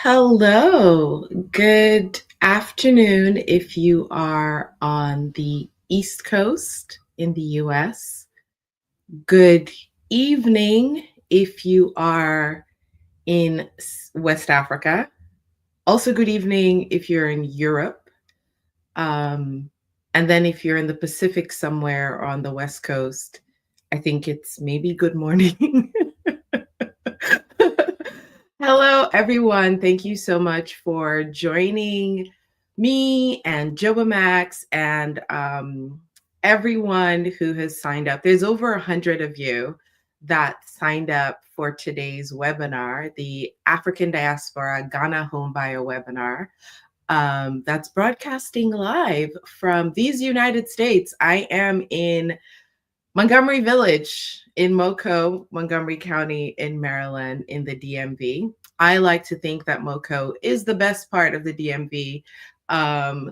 Hello. Good afternoon if you are on the East Coast in the US. Good evening if you are in West Africa. Also, good evening if you're in Europe. Um, and then if you're in the Pacific somewhere on the West Coast, I think it's maybe good morning. Hello, everyone. Thank you so much for joining me and Jobamax and everyone who has signed up. There's over 100 of you that signed up for today's webinar, the African Diaspora Ghana Home Buyer webinar. That's broadcasting live from these United States. I am in Montgomery Village in Moco, Montgomery County in Maryland in the DMV. I like to think that Moco is the best part of the DMV.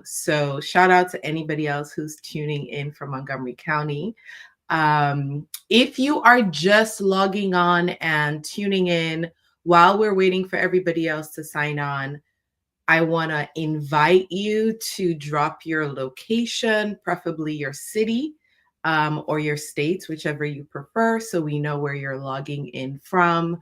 So shout out to anybody else who's tuning in from Montgomery County. If you are just logging on and tuning in while we're waiting for everybody else to sign on, I want to invite you to drop your location, preferably your city or your states, whichever you prefer, so we know where you're logging in from.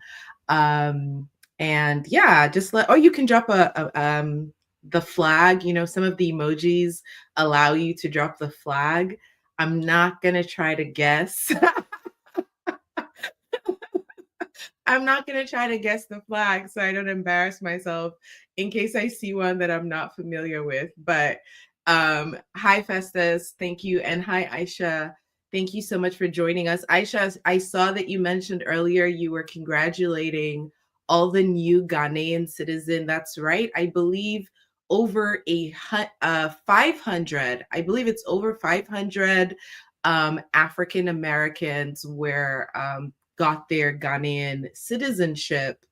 And yeah, or you can drop the flag. You know, some of the emojis allow you to drop the flag. I'm not gonna try to guess. I'm not going to try to guess the flag so I don't embarrass myself in case I see one that I'm not familiar with. But hi, Festus. Thank you. And hi, Aisha. Thank you so much for joining us. Aisha, I saw that you mentioned earlier you were congratulating all the new Ghanaian citizens. That's right. I believe over 500, I believe it's over 500 African Americans were got their Ghanaian citizenship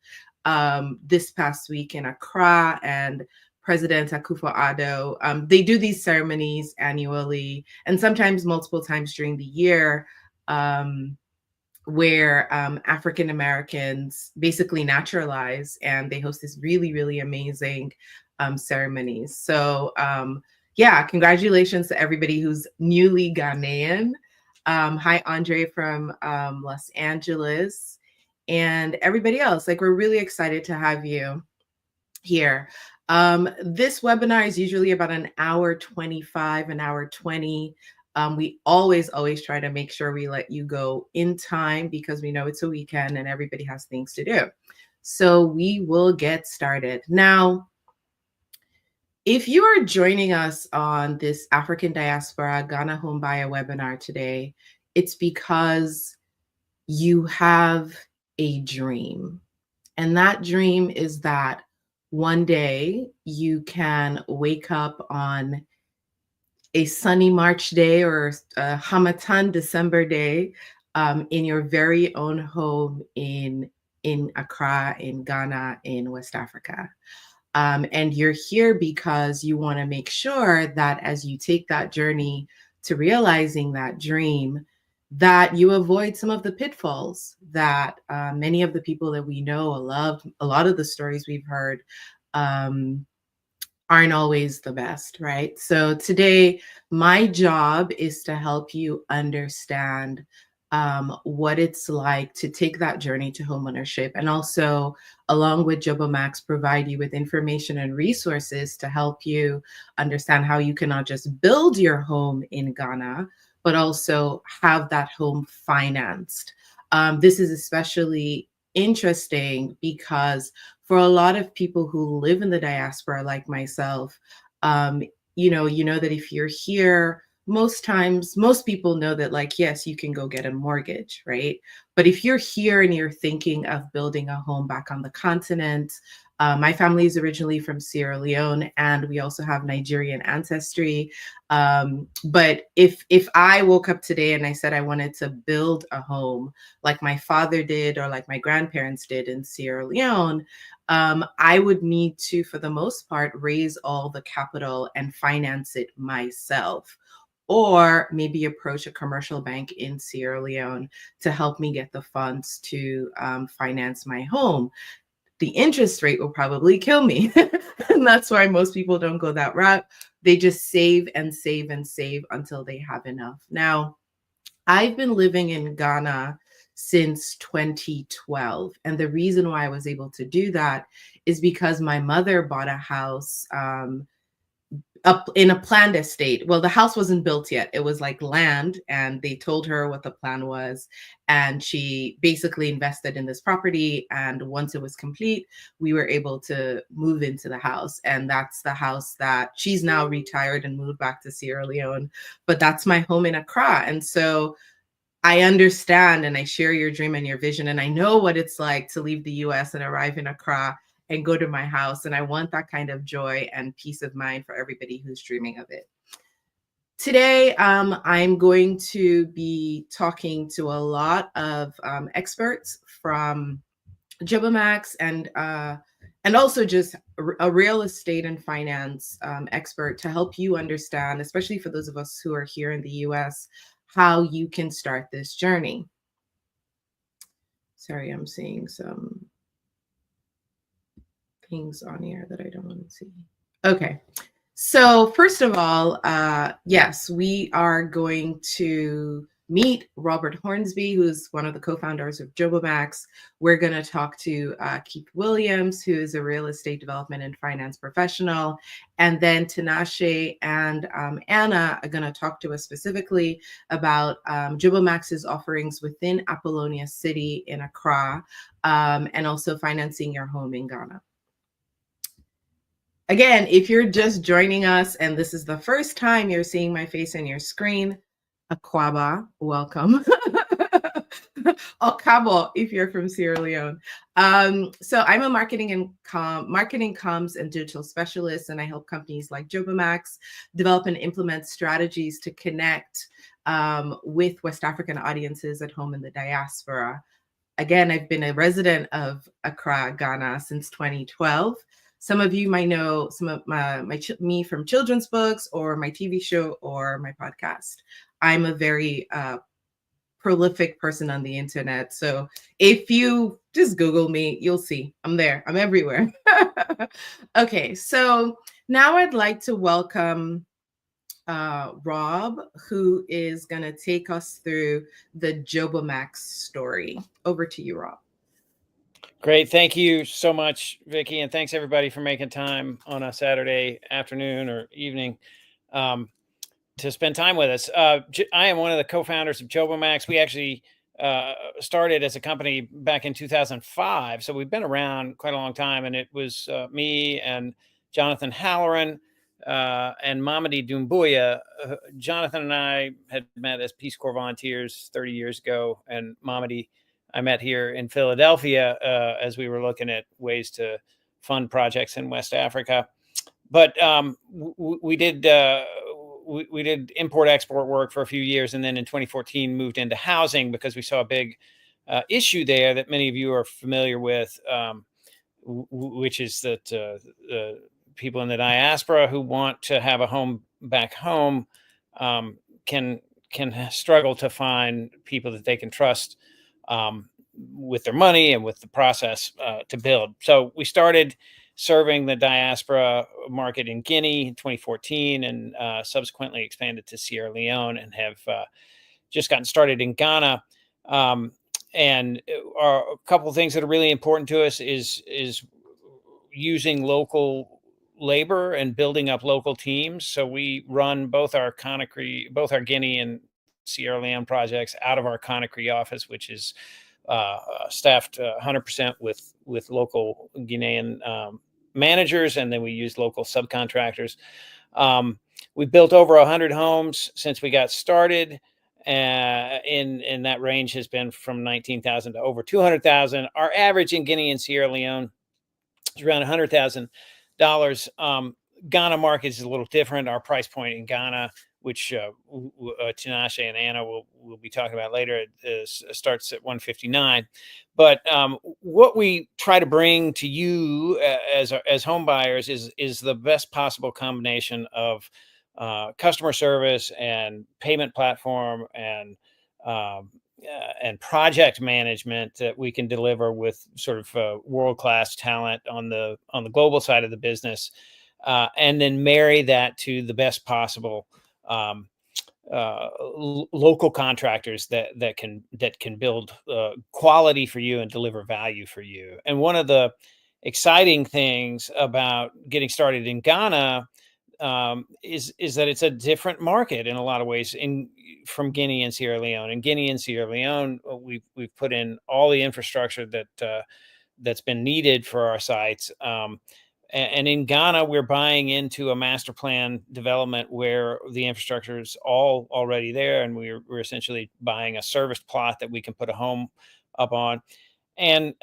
this past week in Accra, and President Akufo-Addo. They do these ceremonies annually and sometimes multiple times during the year where African Americans basically naturalize, and they host this really, really amazing ceremonies. So yeah, congratulations to everybody who's newly Ghanaian. Hi, Andre from Los Angeles, and everybody else. Like, we're really excited to have you here. This webinar is usually about an hour 25, an hour 20. We always try to make sure we let you go in time because we know it's a weekend and everybody has things to do. So we will get started. Now, if you are joining us on this African Diaspora Ghana Home Buyer webinar today, it's because you have a dream. And that dream is that one day you can wake up on a sunny March day or a Hamatan December day in your very own home in Accra, in Ghana, in West Africa. And you're here because you want to make sure that as you take that journey to realizing that dream, that you avoid some of the pitfalls that many of the people that we know love, a lot of the stories we've heard aren't always the best, right? So today, my job is to help you understand what it's like to take that journey to homeownership, and also, along with Jobomax, provide you with information and resources to help you understand how you can not just build your home in Ghana, but also have that home financed. This is especially interesting because for a lot of people who live in the diaspora, like myself, you know that if you're here, most times, most people know that, like, yes, you can go get a mortgage, right? But if you're here and you're thinking of building a home back on the continent, my family is originally from Sierra Leone, and we also have Nigerian ancestry. But if I woke up today and I said I wanted to build a home like my father did or like my grandparents did in Sierra Leone, I would need to, for the most part, raise all the capital and finance it myself, or maybe approach a commercial bank in Sierra Leone to help me get the funds to finance my home. the interest rate will probably kill me. And that's why most people don't go that route. They just save and save and save until they have enough. Now, I've been living in Ghana since 2012. And the reason why I was able to do that is because my mother bought a house up in a planned estate. Well, the house wasn't built yet. It was like land, and they told her what the plan was. And she basically invested in this property. And once it was complete, we were able to move into the house. And that's the house that she's now retired and moved back to Sierra Leone. But that's my home in Accra. And so I understand and I share your dream and your vision. And I know what it's like to leave the US and arrive in Accra and go to my house. And I want that kind of joy and peace of mind for everybody who's dreaming of it. Today, I'm going to be talking to a lot of experts from Jobomax and also just a real estate and finance expert to help you understand, especially for those of us who are here in the US, how you can start this journey. Sorry, I'm seeing some things on here that I don't want to see. Okay. So first of all, yes, we are going to meet Robert Hornsby, who's one of the co-founders of Jobomax. We're going to talk to Keith Williams, who is a real estate development and finance professional. And then Tinashe and Anna are going to talk to us specifically about Jobomax's offerings within Apollonia City in Accra, and also financing your home in Ghana. Again, if you're just joining us and this is the first time you're seeing my face on your screen, Akwaba, welcome. Okabo, if you're from Sierra Leone. So I'm a marketing comms and digital specialist, and I help companies like Jobomax develop and implement strategies to connect with West African audiences at home in the diaspora. Again, I've been a resident of Accra, Ghana since 2012. Some of you might know some of me from children's books or my TV show or my podcast. I'm a very prolific person on the internet. So if you just Google me, you'll see I'm there. I'm everywhere. Okay, so now I'd like to welcome Rob, who is going to take us through the Jobomax story. Over to you, Rob. Great. Thank you so much, Vicki. And thanks everybody for making time on a Saturday afternoon or evening to spend time with us. I am one of the co-founders of Jobomax. We actually started as a company back in 2005. So we've been around quite a long time. And it was me and Jonathan Halloran and Mamadi Doumbouya. Jonathan and I had met as Peace Corps volunteers 30 years ago. And Mamadi I met here in Philadelphia as we were looking at ways to fund projects in West Africa. But we did import-export work for a few years, and then in 2014 moved into housing because we saw a big issue there that many of you are familiar with, which is that people in the diaspora who want to have a home back home can struggle to find people that they can trust with their money and with the process to build. So we started serving the diaspora market in Guinea in 2014 and subsequently expanded to Sierra Leone and have just gotten started in Ghana. And a couple of things that are really important to us is using local labor and building up local teams. So we run both our Guinea and Sierra Leone projects out of our Conakry office, which is staffed 100% with local Ghanaian managers, and then we use local subcontractors. We built over 100 homes since we got started, and that range has been from 19,000 to over 200,000. Our average in Guinea and Sierra Leone is around $100,000. Ghana market is a little different. Our price point in Ghana, which Tinashe and Anna will be talking about later, starts at $159. But what we try to bring to you as home buyers is the best possible combination of customer service and payment platform and and project management that we can deliver with sort of world-class talent on the global side of the business, and then marry that to the best possible um, local contractors that can build quality for you and deliver value for you. And one of the exciting things about getting started in Ghana is that it's a different market in a lot of ways from Guinea and Sierra Leone. In Guinea and Sierra Leone, we've put in all the infrastructure that's been needed for our sites. And in Ghana, we're buying into a master plan development where the infrastructure is all already there, and we're essentially buying a serviced plot that we can put a home up on. And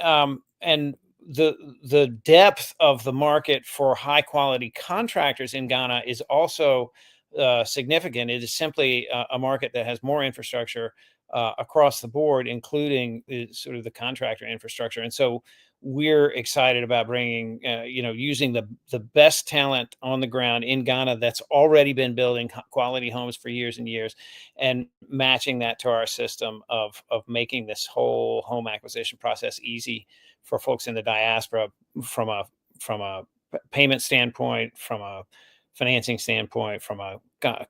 the depth of the market for high quality contractors in Ghana is also significant. It is simply a market that has more infrastructure across the board, including sort of the contractor infrastructure. And so we're excited about bringing, using the best talent on the ground in Ghana that's already been building quality homes for years and years, and matching that to our system of making this whole home acquisition process easy for folks in the diaspora, from a payment standpoint, from a financing standpoint, from a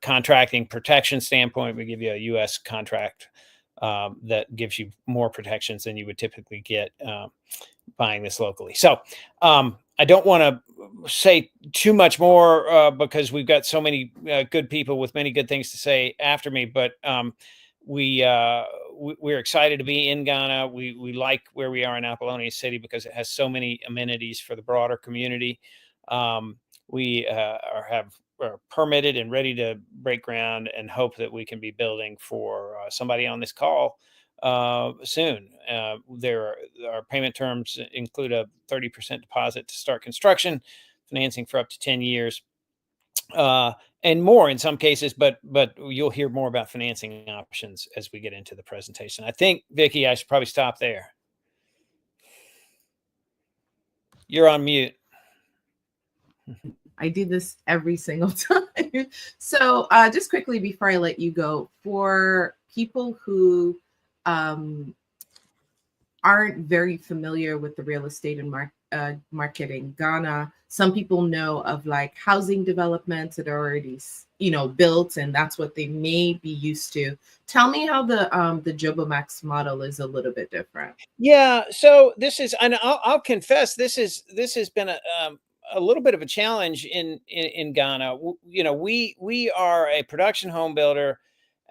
contracting protection standpoint. We give you a U.S. contract that gives you more protections than you would typically get buying this locally. So I don't want to say too much more because we've got so many good people with many good things to say after me, but we're excited to be in Ghana. We like where we are in Apollonia City because it has so many amenities for the broader community. We are permitted and ready to break ground, and hope that we can be building for somebody on this call soon. Our payment terms include a 30% deposit to start construction, financing for up to 10 years, and more in some cases, but you'll hear more about financing options as we get into the presentation. I think, Vicki, I should probably stop there. You're on mute. I do this every single time. So just quickly before I let you go, for people who aren't very familiar with the real estate and market in Ghana, some people know of like housing developments that are already, built, and that's what they may be used to. Tell me how the Jobomax model is a little bit different. Yeah, so this is, and I'll confess, this has been a little bit of a challenge in Ghana. We are a production home builder,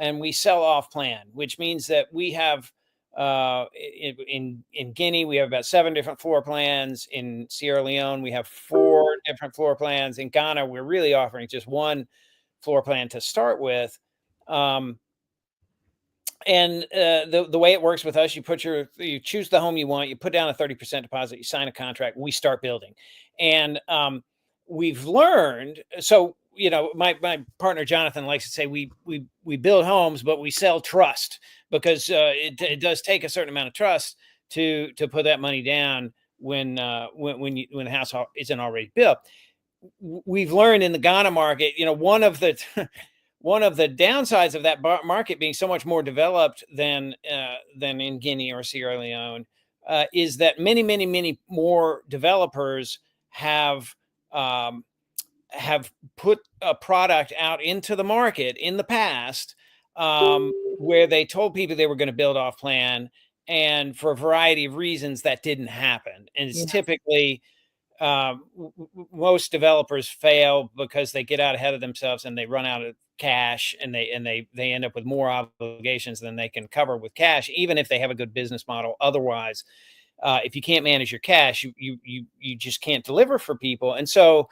and we sell off plan, which means that we have in Guinea we have about 7 different floor plans. In Sierra Leone we have 4 different floor plans. In Ghana we're really offering just one floor plan to start with. And the way it works with us, you choose the home you want, you put down a 30% deposit, you sign a contract, we start building. And we've learned, so my partner Jonathan likes to say we build homes, but we sell trust, because it does take a certain amount of trust to put that money down when the house isn't already built. We've learned in the Ghana market, one of the downsides of that market being so much more developed than in Guinea or Sierra Leone is that many more developers have put a product out into the market in the past where they told people they were going to build off plan, and for a variety of reasons that didn't happen. And it's typically most developers fail because they get out ahead of themselves and they run out of cash, and they end up with more obligations than they can cover with cash, even if they have a good business model. Otherwise, if you can't manage your cash, you just can't deliver for people. And so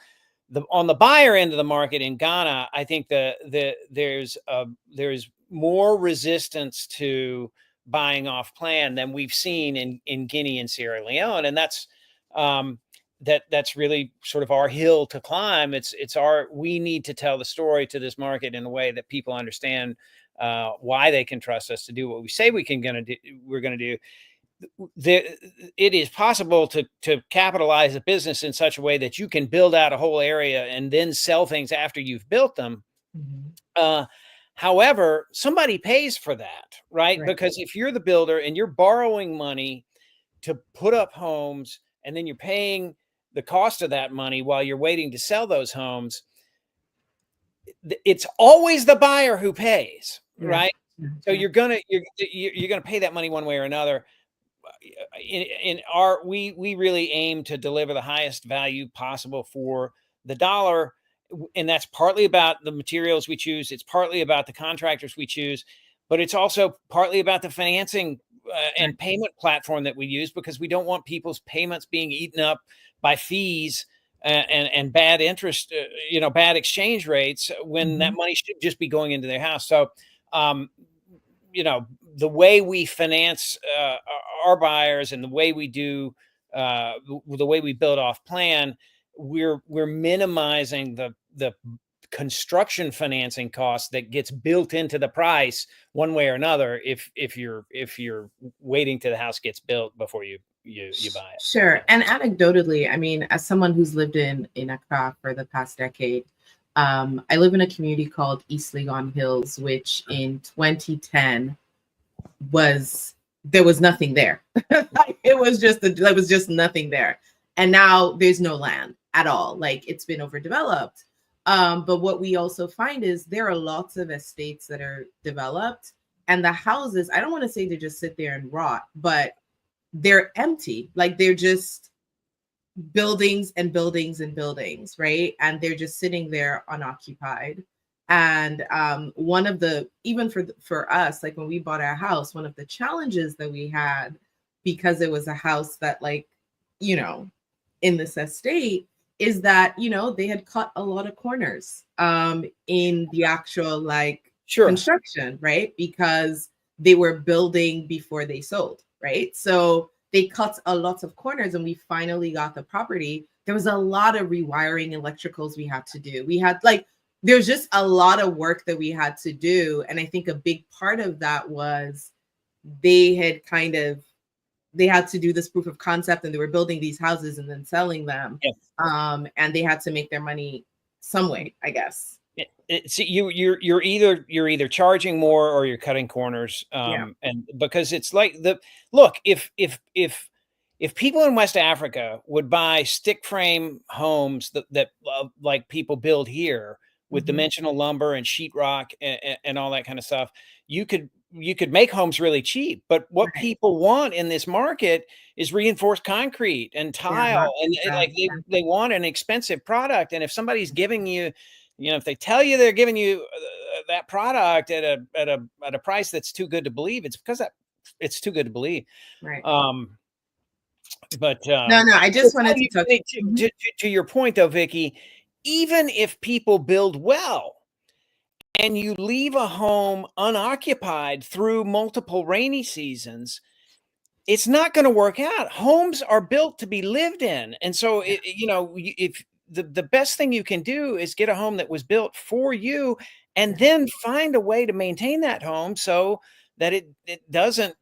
on the buyer end of the market in Ghana, I think there's more resistance to buying off plan than we've seen in Guinea and Sierra Leone. And that's really sort of our hill to climb. We need to tell the story to this market in a way that people understand why they can trust us to do what we say we're going to do. It is possible to capitalize a business in such a way that you can build out a whole area and then sell things after you've built them. However, somebody pays for that, right? Right. Because if you're the builder and you're borrowing money to put up homes, and then you're paying the cost of that money while you're waiting to sell those homes, it's always the buyer who pays, Yeah. right? Yeah. So Yeah. you're gonna pay that money one way or another. In our we really aim to deliver the highest value possible for the dollar, and that's partly about the materials we choose. It's partly about the contractors we choose, but it's also partly about the financing and payment platform that we use, because we don't want people's payments being eaten up by fees and bad interest, bad exchange rates, when that Mhm. money should just be going into their house. So um, the way we finance our buyers, and the way we do the way we build off plan, we're minimizing the construction financing cost that gets built into the price one way or another, if you're waiting till the house gets built before you buy it. Sure. And anecdotally, I mean, as someone who's lived in Accra for the past decade, I live in a community called East Legon Hills, which in 2010 was there was nothing there. It was just there was just nothing there, and now there's no land at all. Like, it's been overdeveloped. But what we also find is there are lots of estates that are developed, and the houses, I don't want to say they just sit there and rot, but they're empty. Like, they're just buildings and buildings and buildings, right? And they're just sitting there unoccupied. And one of the, even for us, like when we bought our house, one of the challenges that we had, because it was a house that, like, you know, in this estate, is that, you know, they had cut a lot of corners in the actual, like, Sure. construction, right? Because they were building before they sold, right? So they cut a lot of corners, and we finally got the property. There was a lot of rewiring electricals we had to do. We had, like, there's just a lot of work that we had to do. And I think a big part of that was they had kind of, they had to do this proof of concept, and they were building these houses and then selling them. Yeah. And they had to make their money some way, I guess. See, you're either charging more or you're cutting corners, Yeah. and because it's like the look, if people in West Africa would buy stick frame homes that like people build here with Mhm. dimensional lumber and sheetrock and all that kind of stuff, you could make homes really cheap. But what Right. people want in this market is reinforced concrete and Yeah. tile, and like Yeah. they want an expensive product. And if somebody's giving you, if they tell you they're giving you that product at a price that's too good to believe, it's because that it's too good to believe. Right. Um, but No, no, I to just tell wanted to you, touch. Mhm. to your point though, Vicky, even if people build well and you leave a home unoccupied through multiple rainy seasons, it's not going to work out. Homes are built to be lived in. And so, Yeah. if the best thing you can do is get a home that was built for you, and Yeah. then find a way to maintain that home so that it doesn't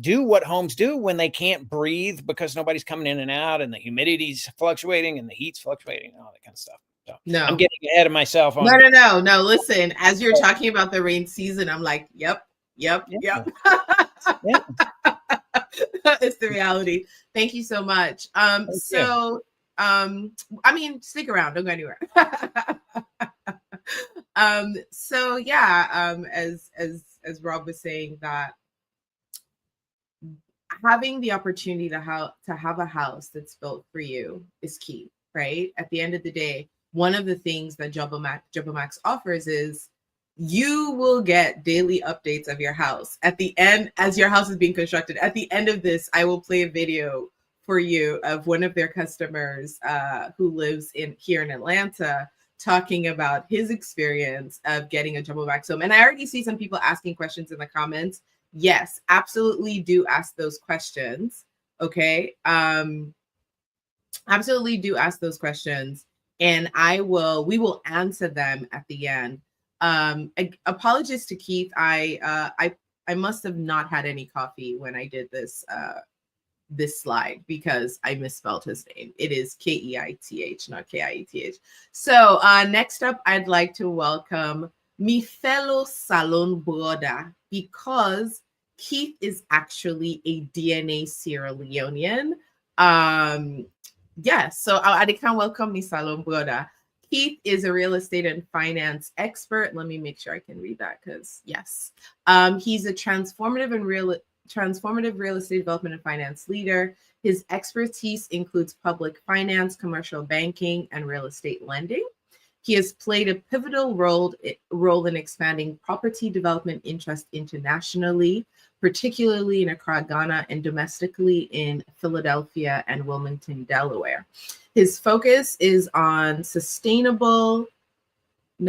do what homes do when they can't breathe because nobody's coming in and out, and the humidity's fluctuating and the heat's fluctuating and all that kind of stuff. So I'm No. getting ahead of myself No, on. no, no, no. Listen, as you're talking about the rain season, I'm like, yep, yep, Yeah, yep. yeah. It's the reality. Thank you so much. Thank you. I mean, stick around, don't go anywhere. So yeah, as Rob was saying, that having the opportunity to have a house that's built for you is key, right? At the end of the day, one of the things that Jobamax offers is you will get daily updates of your house. At the end, as your house is being constructed, at the end of this, I will play a video for you of one of their customers who lives here in Atlanta, talking about his experience of getting a Jobamax home. And I already see some people asking questions in the comments. Yes, absolutely do ask those questions. Okay. Absolutely do ask those questions, and we will answer them at the end. Apologies to Keith. I must have not had any coffee when I did this slide, because I misspelled his name. It is Keith, not Kieth. So next up, I'd like to welcome me fellow salon brother, because Keith is actually a DNA Sierra Leonean. Yeah, so I can welcome me salon brother. Keith is a real estate and finance expert. Let me make sure I can read that, because yes, he's a transformative real estate development and finance leader. His expertise includes public finance, commercial banking, and real estate lending. He has played a pivotal role in expanding property development interest internationally, particularly in Accra, Ghana, and domestically in Philadelphia and Wilmington, Delaware. His focus is on sustainable and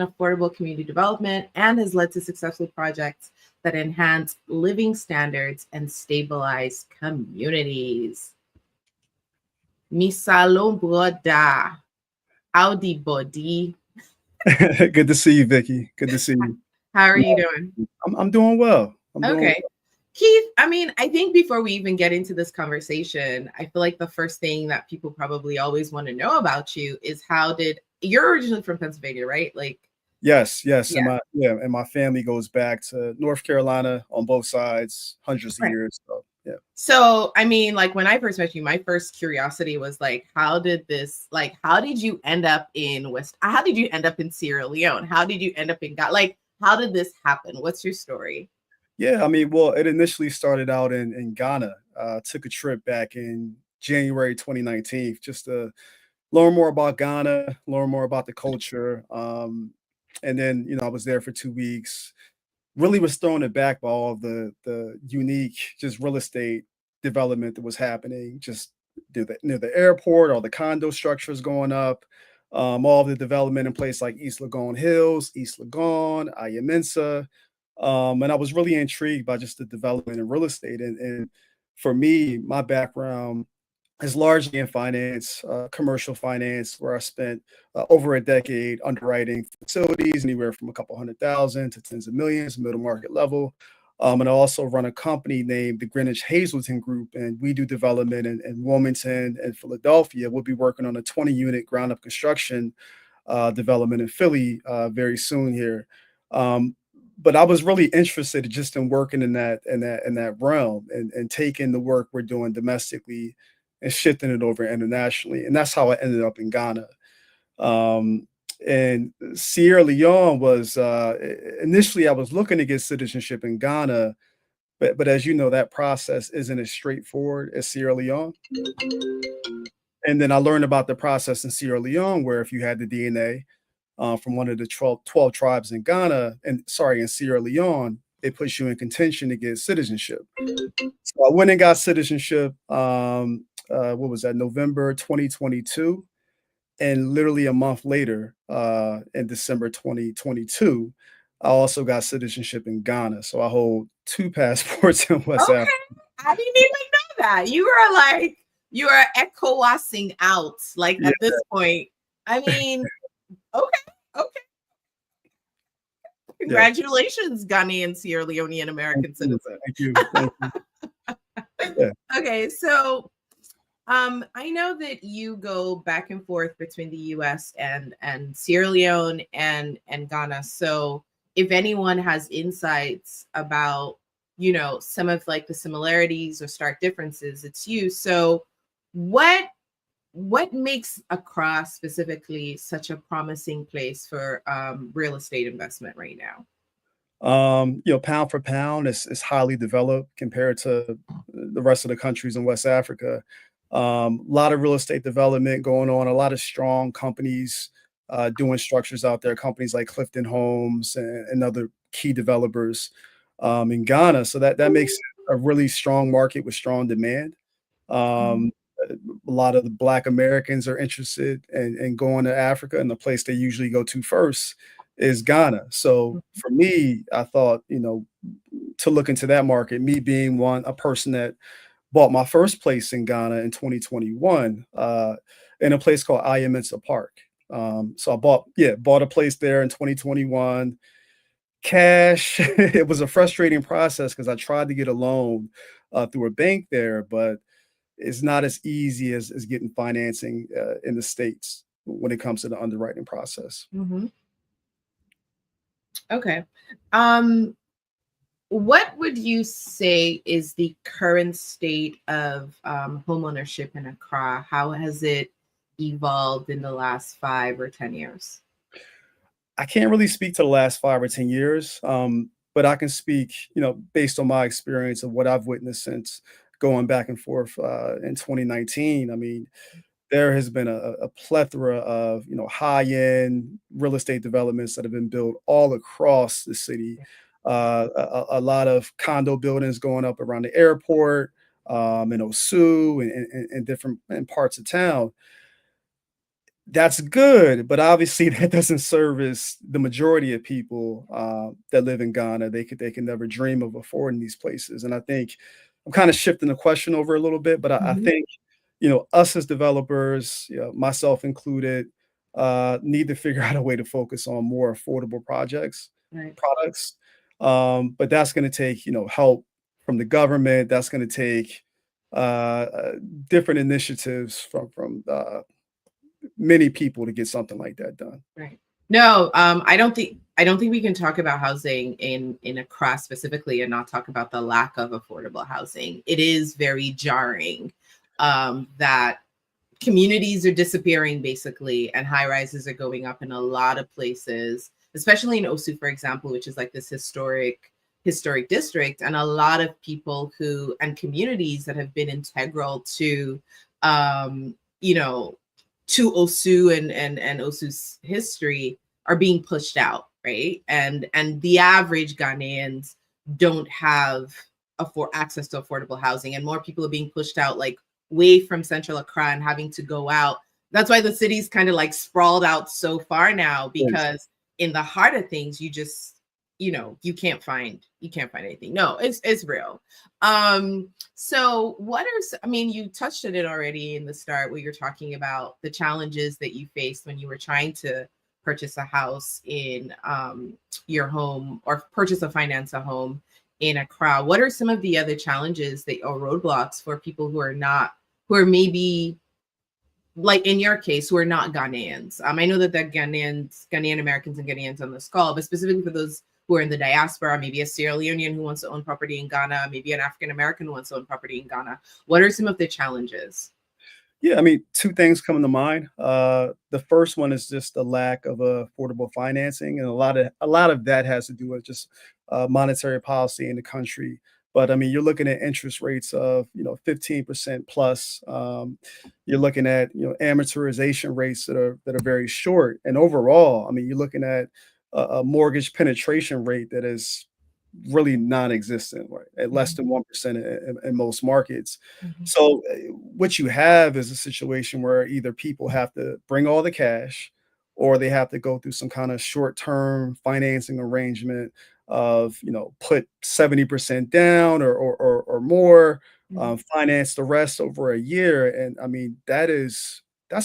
affordable community development, and has led to successful projects that enhance living standards and stabilize communities. Misalo broda. Howdy, buddy. Good to see you, Vicky. Good to see you. How are you doing? I'm doing well. Okay. Keith, I mean, I think before we even get into this conversation, I feel like the first thing that people probably always want to know about you is you're originally from Pennsylvania, right? Like, yes. Yeah. And my family goes back to North Carolina on both sides, hundreds of Right. years. So yeah. So, I mean, like when I first met you, my first curiosity was like, how did you end up in Sierra Leone? How did you end up in Ghana? Like, how did this happen? What's your story? Yeah, I mean, well, it initially started out in Ghana. Took a trip back in January 2019 just to learn more about Ghana, learn more about the culture. And then, I was there for 2 weeks. Really was thrown aback by all the unique just real estate development that was happening just near the airport, all the condo structures going up, all the development in place like East Legon Hills, East Legon, Ayamensa. And I was really intrigued by just the development in real estate. And for me, my background is largely in finance, commercial finance, where I spent over a decade underwriting facilities, anywhere from a couple 100,000 to tens of millions, middle market level. And I also run a company named the Greenwich Hazleton Group, and we do development in Wilmington and Philadelphia. We'll be working on a 20-unit ground-up construction development in Philly very soon here. But I was really interested just in working in that realm and taking the work we're doing domestically and shifting it over internationally. And that's how I ended up in Ghana. And Sierra Leone was initially I was looking to get citizenship in Ghana, but as you know, that process isn't as straightforward as Sierra Leone. And then I learned about the process in Sierra Leone, where if you had the DNA from one of the 12 tribes in in Sierra Leone, it puts you in contention to get citizenship. So I went and got citizenship. What was that? November 2022, and literally a month later, in December 2022, I also got citizenship in Ghana. So I hold 2 passports in West Africa. I didn't even know that. You are ECOWASing out, like at this point. I mean, okay. Congratulations, Ghanaian Sierra Leonean American citizen. Thank you. Yeah. Okay, so I know that you go back and forth between the US and Sierra Leone and Ghana. So if anyone has insights about, some of like the similarities or stark differences, it's you. So what makes Accra specifically such a promising place for real estate investment right now? Pound for pound is highly developed compared to the rest of the countries in West Africa. A lot of real estate development going on, a lot of strong companies doing structures out there, companies like Clifton Homes and other key developers in Ghana. So that makes it a really strong market with strong demand. A lot of the Black Americans are interested in going to Africa, and the place they usually go to first is Ghana. So for me, I thought, to look into that market, me being a person that bought my first place in Ghana in 2021 in a place called Ayamensa Park. So I bought a place there in 2021. Cash. It was a frustrating process because I tried to get a loan through a bank there, but it's not as easy as getting financing in the States. when it comes to the underwriting process. Mm-hmm. Okay. What would you say is the current state of homeownership in Accra? How has it evolved in the last 5 or 10 years? I can't really speak to the last 5 or 10 years, but I can speak, based on my experience of what I've witnessed since going back and forth in 2019. I mean, there has been a plethora of high-end real estate developments that have been built all across the city. A lot of condo buildings going up around the airport, in Osu and different parts of town. That's good, but obviously that doesn't service the majority of people that live in Ghana. They can never dream of affording these places. And I think I'm kind of shifting the question over a little bit, but I Mm-hmm. think us as developers, myself included, need to figure out a way to focus on more affordable Right. products. But that's going to take help from the government. That's going to take different initiatives from many people to get something like that done. Right. No, I don't think we can talk about housing in Accra specifically and not talk about the lack of affordable housing. It is very jarring that communities are disappearing basically, and high rises are going up in a lot of places, especially in Osu, for example, which is like this historic district, and a lot of people who and communities that have been integral to um, you know to Osu and Osu's history are being pushed out, right? And the average Ghanaians don't have access to affordable housing, and more people are being pushed out, like way from central Accra and having to go out. That's why the city's kind of like sprawled out so far now, Yes. because in the heart of things, you can't find anything. No, it's real. So I mean, you touched on it already in the start where you're talking about the challenges that you faced when you were trying to purchase a house in your home, or finance a home in Accra. What are some of the other challenges or roadblocks for people who are maybe, like in your case, who are not Ghanaians? I know that the Ghanaian Americans and Ghanaians on this call, but specifically for those who are in the diaspora, maybe a Sierra Leonean who wants to own property in Ghana, maybe an African American who wants to own property in Ghana. What are some of the challenges? Yeah, I mean, two things come to mind. The first one is just the lack of affordable financing, and a lot of that has to do with just monetary policy in the country. But I mean, you're looking at interest rates of 15% plus. You're looking at amortization rates that are very short. And overall, I mean, you're looking at a mortgage penetration rate that is really non-existent, right? At less than 1% in most markets. Mhm. So what you have is a situation where either people have to bring all the cash, or they have to go through some kind of short-term financing arrangement of put 70% down or more, Mhm. finance the rest over a year. And I mean, that's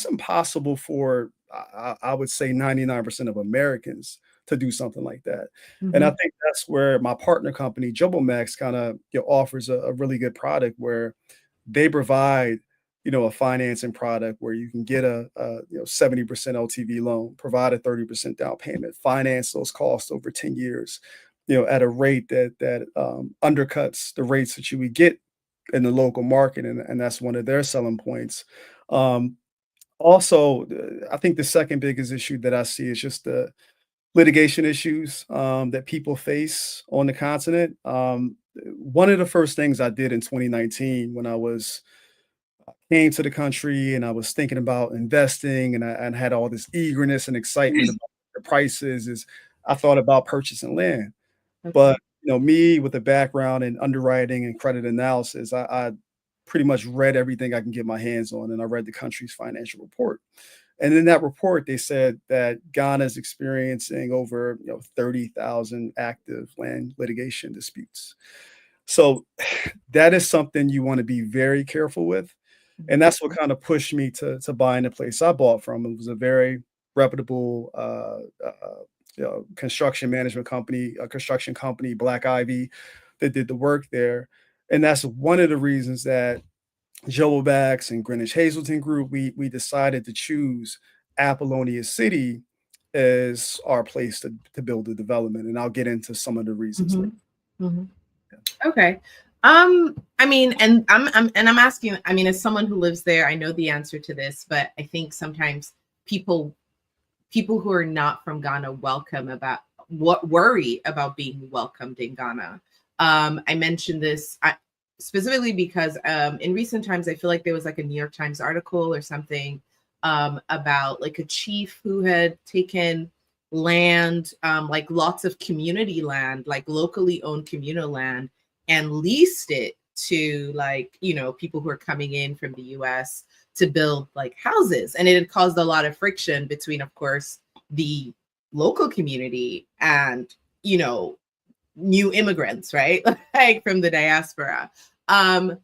impossible for I would say 99% of Americans to do something like that. And I Mhm. think that's where my partner company, Max, kind of offers a really good product where they provide a financing product where you can get a 70% LTV loan, provide a 30% down payment, finance those costs over 10 years, at a rate that undercuts the rates that you would get in the local market, and that's one of their selling points. Um, Also, I think the second biggest issue that I see is just the litigation issues that people face on the continent. One of the first things I did in 2019 when I came to the country and I was thinking about investing, and had all this eagerness and excitement about the prices, is I thought about purchasing land. Okay. But me with a background in underwriting and credit analysis, I pretty much read everything I can get my hands on, and I read the country's financial report. And in that report, they said that Ghana is experiencing over 30,000 active land litigation disputes. So that is something you want to be very careful with. And Mhm. that's what kind of pushed me to buying the place I bought from. It was a very reputable construction management company, a construction company, Black Ivy, that did the work there. And that's one of the reasons that Bax and Greenwich Hazelton Group, we decided to choose Apollonia City is our place to build the development, and I'll get into some of the reasons. Okay. I mean, and I'm asking, I mean, as someone who lives there, I know the answer to this, but I think sometimes people who are not from Ghana worry about being welcomed in Ghana. I mentioned this specifically because in recent times, I feel like there was like a New York Times article or something about like a chief who had taken land, like lots of community land, like locally owned communal land, and leased it to like, you know, people who are coming in from the US to build like houses. And it had caused a lot of friction between, of course, the local community and, you know, new immigrants, right? Like from the diaspora. How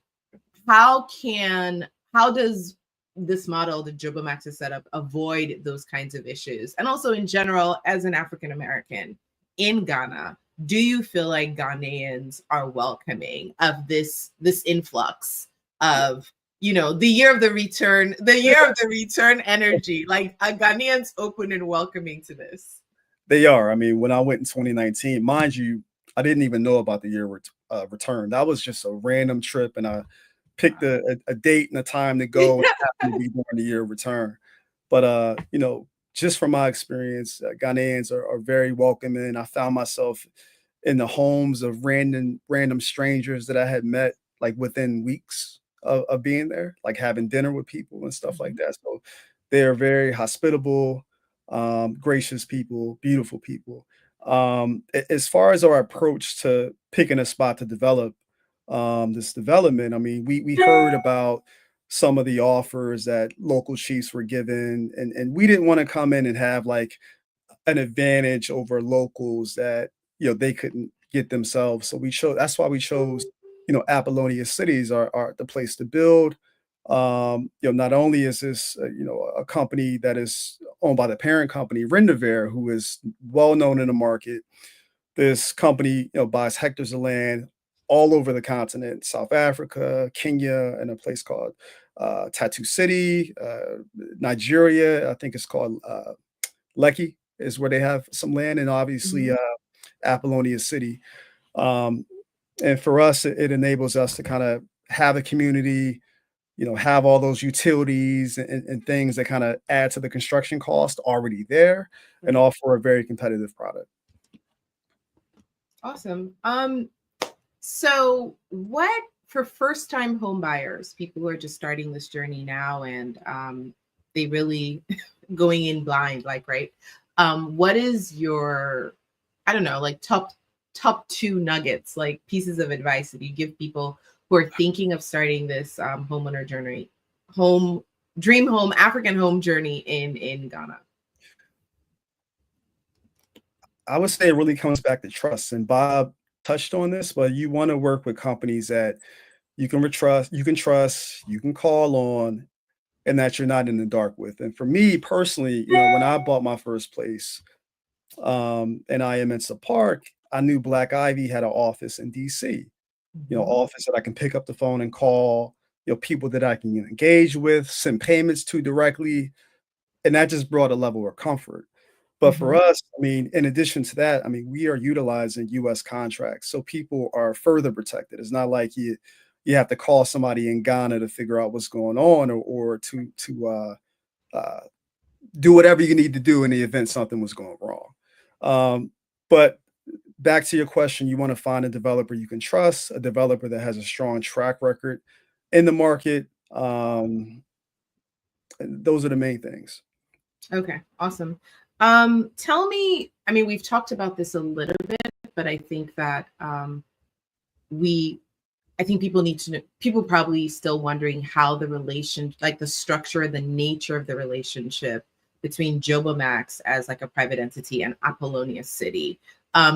does this model, the Jobo Max is set up, avoid those kinds of issues? And also in general, as an African American in Ghana, do you feel like Ghanaians are welcoming of this influx of, you know, the year of the return energy? Like, are Ghanaians open and welcoming to this? They are. I mean, when I went in 2019, mind you, I didn't even know about the year return. That was just a random trip, and I picked a date and a time to go, and it happened to be during the year of return. But you know, just from my experience, Ghanaians are very welcoming. I found myself in the homes of random strangers that I had met like within weeks of being there, like having dinner with people and stuff like that. So they're very hospitable, gracious people, beautiful people. As far as our approach to picking a spot to develop this development, I mean, we heard about some of the offers that local chiefs were given, and we didn't want to come in and have like an advantage over locals that, you know, they couldn't get themselves. So that's why we chose, you know, Apollonia cities are the place to build. You know, not only is this you know, a company that is owned by the parent company Rendever, who is well known in the market. This company, you know, buys hectares of land all over the continent: South Africa, Kenya, and a place called Tattoo City, Nigeria. I think it's called Lekki is where they have some land, and obviously Apollonia City. Um, and for us, it enables us to kind of have a community, you know, have all those utilities and things that kind of add to the construction cost already there, and offer a very competitive product. Awesome. So what for first time home buyers, people who are just starting this journey now and they really going in blind, like, right? What is your, I don't know, like top two nuggets, like pieces of advice that you give people who are thinking of starting this homeowner journey, dream home, African home journey in Ghana? I would say it really comes back to trust. And Bob touched on this, but you want to work with companies that you can trust, you can call on, and that you're not in the dark with. And for me personally, you know, when I bought my first place in IMNSA Park, I knew Black Ivy had an office in DC, you know, office that I can pick up the phone and call, you know, people that I can engage with, send payments to directly. And that just brought a level of comfort. But for us, I mean, in addition to that, I mean, we are utilizing US contracts. So people are further protected. It's not like you have to call somebody in Ghana to figure out what's going on, or to do whatever you need to do in the event something was going wrong. But back to your question, you want to find a developer you can trust, a developer that has a strong track record in the market. And those are the main things. Okay, awesome. Tell me, I mean, we've talked about this a little bit, but I think that I think people need to know, people probably still wondering how the relation, like the structure, the nature of the relationship between Jobo Max as like a private entity and Apollonia City.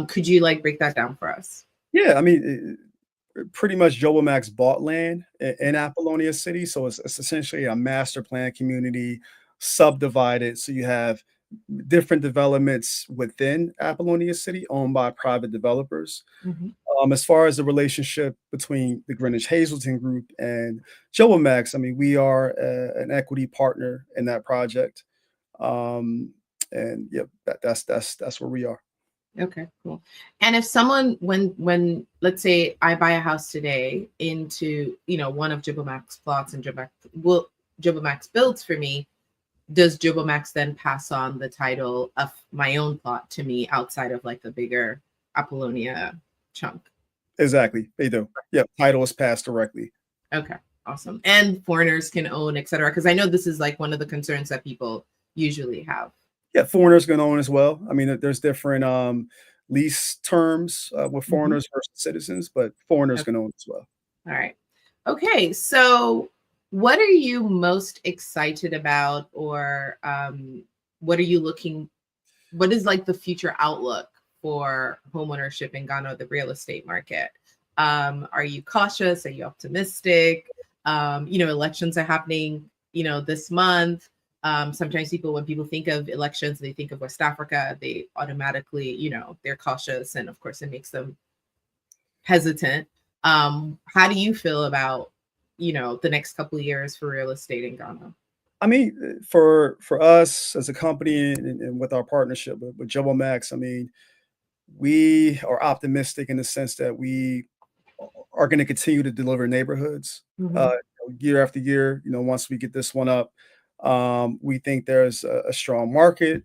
Could you like break that down for us? Yeah, I mean, pretty much Jobo Max bought land in Apollonia City. So it's essentially a master plan community subdivided. So you have different developments within Apollonia City owned by private developers. As far as the relationship between the Greenwich Hazleton Group and Jobo Max, I mean, we are an equity partner in that project. And yeah, that's where we are. Okay, cool. And if someone, when let's say I buy a house today into, one of Jibomax plots and Jibomax builds for me, does Jibomax then pass on the title of my own plot to me outside of like the bigger Apollonia chunk? Exactly, they do. Yeah, title is passed directly. Okay, awesome. And foreigners can own, et cetera, because I know this is like one of the concerns that people usually have. Yeah, foreigners can own as well. I mean, there's different lease terms with foreigners versus citizens, but foreigners Okay. can own as well. All right. Okay, so what are you most excited about, or what is like the future outlook for homeownership in Ghana, the real estate market? Are you cautious? Are you optimistic? Elections are happening, this month. Sometimes when people think of elections, they think of West Africa. They automatically, they're cautious, and of course, it makes them hesitant. How do you feel about, the next couple of years for real estate in Ghana? I mean, for us as a company and with our partnership with Jibomax, I mean, we are optimistic in the sense that we are going to continue to deliver neighborhoods year after year. Once we get this one up, we think there's a strong market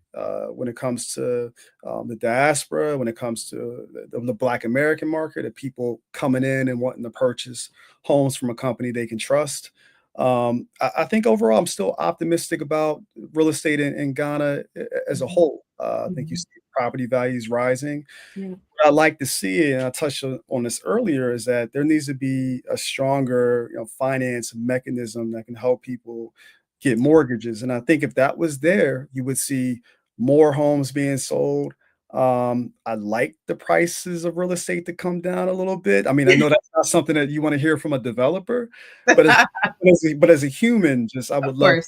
when it comes to the diaspora, when it comes to the Black American market, of people coming in and wanting to purchase homes from a company they can trust. I think overall, I'm still optimistic about real estate in Ghana as a whole. I think you see property values rising. Yeah. What I like to see, and I touched on this earlier, is that there needs to be a stronger, finance mechanism that can help people get mortgages. And I think if that was there, you would see more homes being sold. I'd like the prices of real estate to come down a little bit. I mean, I know that's not something that you want to hear from a developer, but as a human, I would love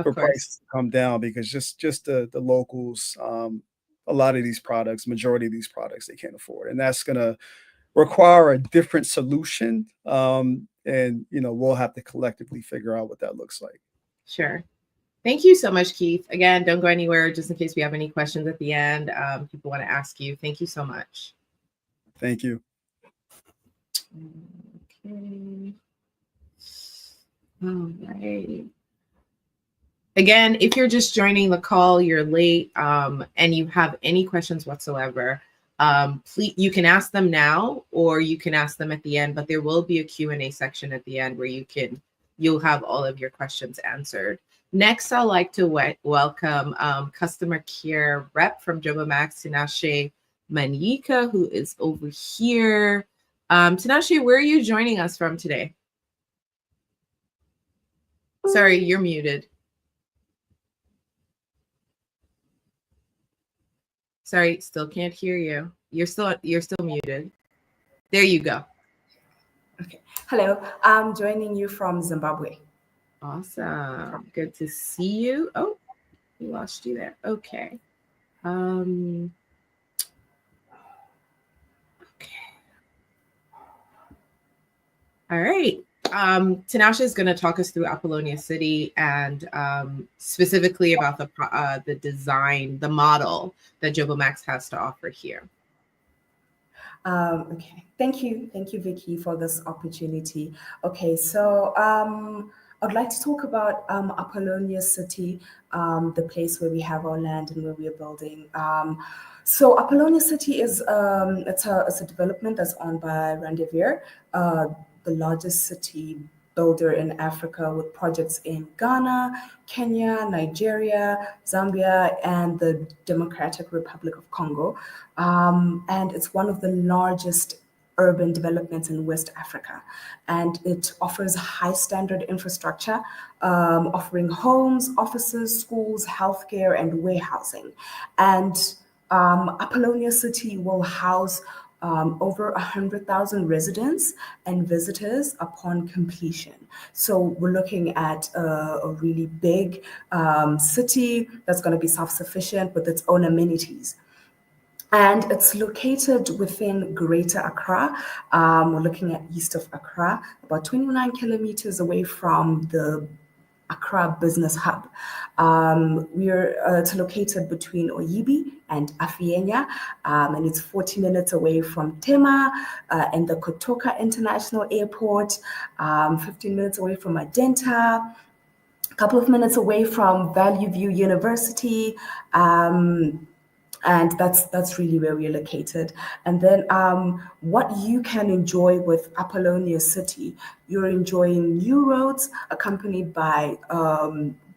for prices to come down, because just the locals, a lot of these products, majority of these products, they can't afford, and that's going to require a different solution. And we'll have to collectively figure out what that looks like. Sure. Thank you so much, Keith. Again, don't go anywhere, just in case we have any questions at the end. People want to ask you. Thank you so much. Thank you. Okay. All right. Again, if you're just joining the call, you're late, and you have any questions whatsoever, please, you can ask them now, or you can ask them at the end, but there will be a Q&A section at the end where you'll have all of your questions answered. Next, I'd like to welcome customer care rep from Jibomax, Tinashe Manyika, who is over here. Tinashe, where are you joining us from today? Sorry, you're muted. Sorry, still can't hear you. You're still muted. There you go. Okay. Hello, I'm joining you from Zimbabwe. Awesome. Good to see you. Oh, we lost you there. Okay. Okay. All right. Tinashe is going to talk us through Apollonia City and specifically about the design, the model that Jibomax has to offer here. Okay, thank you, Vicky, for this opportunity. Okay, so I'd like to talk about Apollonia City, the place where we have our land and where we are building. So Apollonia City is it's a development that's owned by Rendezvous, the largest city builder in Africa, with projects in Ghana, Kenya, Nigeria, Zambia, and the Democratic Republic of Congo. And it's one of the largest urban developments in West Africa. And it offers high standard infrastructure, offering homes, offices, schools, healthcare, and warehousing. And Apollonia City will house over 100,000 residents and visitors upon completion. So we're looking at a really big city that's going to be self-sufficient with its own amenities. And it's located within Greater Accra. We're looking at east of Accra, about 29 kilometers away from the Accra business hub. It's located between Oyibi and Afienya, and it's 40 minutes away from Tema and the Kotoka International Airport, 15 minutes away from Adenta, a couple of minutes away from Valley View University. And that's really where we're located. And then what you can enjoy with Apollonia City, you're enjoying new roads accompanied by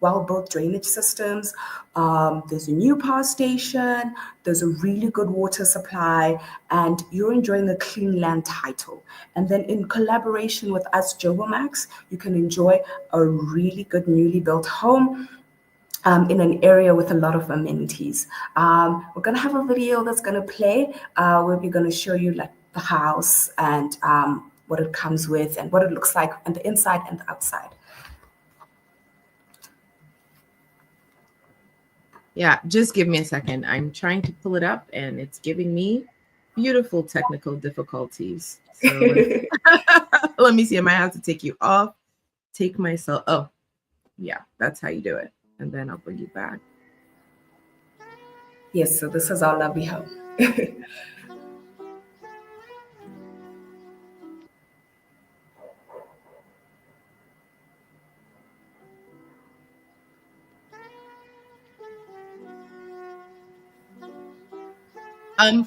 well-built drainage systems. There's a new power station, there's a really good water supply, and you're enjoying a clean land title. And then in collaboration with us, Jobomax, you can enjoy a really good newly built home in an area with a lot of amenities. We're gonna have a video that's gonna play where we're gonna show you like the house and what it comes with and what it looks like on the inside and the outside. Yeah, just give me a second. I'm trying to pull it up and it's giving me beautiful technical difficulties. So let me see. I might have to take you off, take myself. Oh, yeah, that's how you do it. And then I'll bring you back. Yes, so this is our lovely home.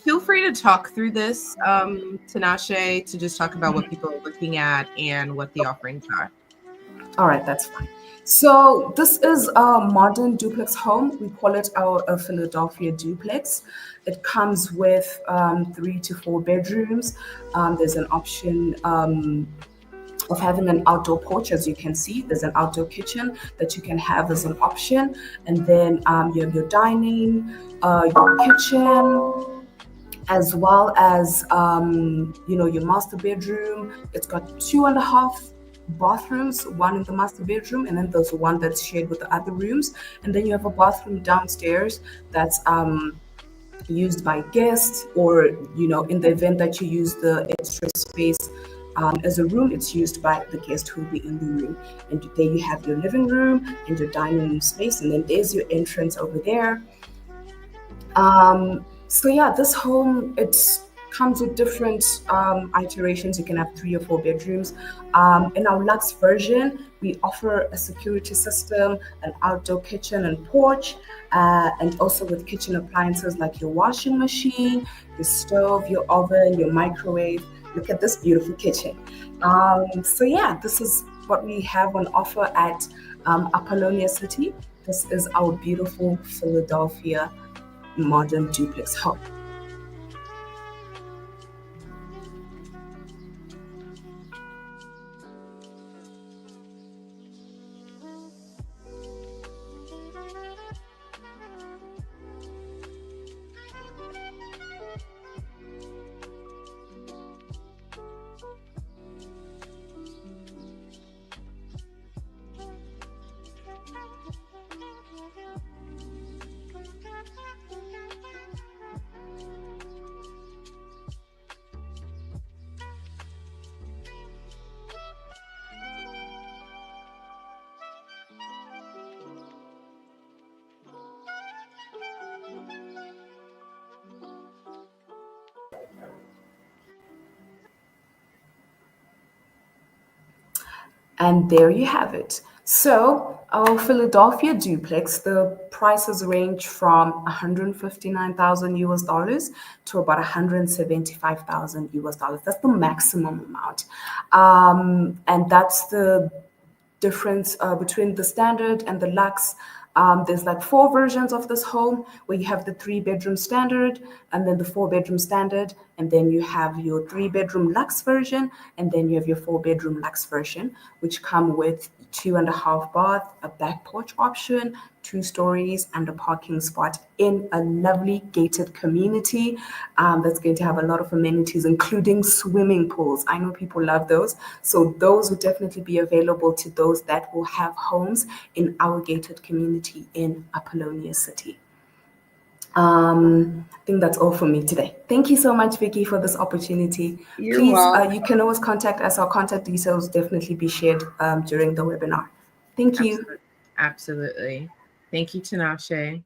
Feel free to talk through this, Tinashe, to just talk about what people are looking at and what the offerings are. All right, that's fine. So this is a modern duplex home. We call it our Philadelphia duplex. It comes with 3 to 4 bedrooms. There's an option of having an outdoor porch. As you can see, there's an outdoor kitchen that you can have as an option. And then you have your dining, your kitchen, as well as your master bedroom. It's got 2.5 bathrooms, one in the master bedroom, and then there's one that's shared with the other rooms. And then you have a bathroom downstairs that's used by guests, or in the event that you use the extra space as a room, it's used by the guest who will be in the room. And there you have your living room and your dining room space, and then there's your entrance over there. So yeah, this home, it comes with different iterations. You can have 3 or 4 bedrooms. In our Luxe version, we offer a security system, an outdoor kitchen and porch, and also with kitchen appliances like your washing machine, your stove, your oven, your microwave. Look at this beautiful kitchen. So yeah, this is what we have on offer at Apollonia City. This is our beautiful Philadelphia modern duplex home. And there you have it. So our Philadelphia duplex, the prices range from 159,000 US dollars to about 175,000 US dollars. That's the maximum amount. And that's the difference between the standard and the luxe. There's like 4 versions of this home, where you have the 3-bedroom standard, and then the 4-bedroom standard, and then you have your 3-bedroom luxe version, and then you have your 4-bedroom luxe version, which come with 2.5 bath, a back porch option, 2 stories, and a parking spot in a lovely gated community that's going to have a lot of amenities, including swimming pools. I know people love those. So those will definitely be available to those that will have homes in our gated community in Apollonia City. I think that's all for me today. Thank you so much, Vicky, for this opportunity. You're welcome. You can always contact us. Our contact details definitely be shared during the webinar. Thank you. Absolutely. Thank you, Tinashe.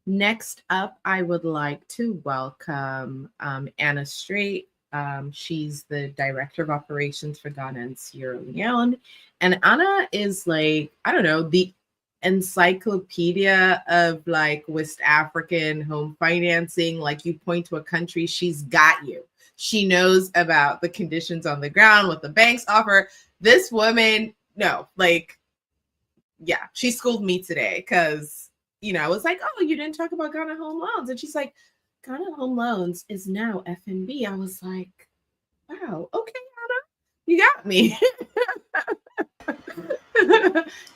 Next up, I would like to welcome Anna Straight. She's the Director of Operations for Ghana and Sierra Leone. And Anna is like, I don't know, the encyclopedia of like West African home financing. Like you point to a country, she's got you. She knows about the conditions on the ground, what the banks offer. This woman, no, like, yeah, she schooled me today because, I was like, oh, you didn't talk about Ghana Home Loans. And she's like, Ghana Home Loans is now FNB. I was like, wow, okay, Anna, you got me.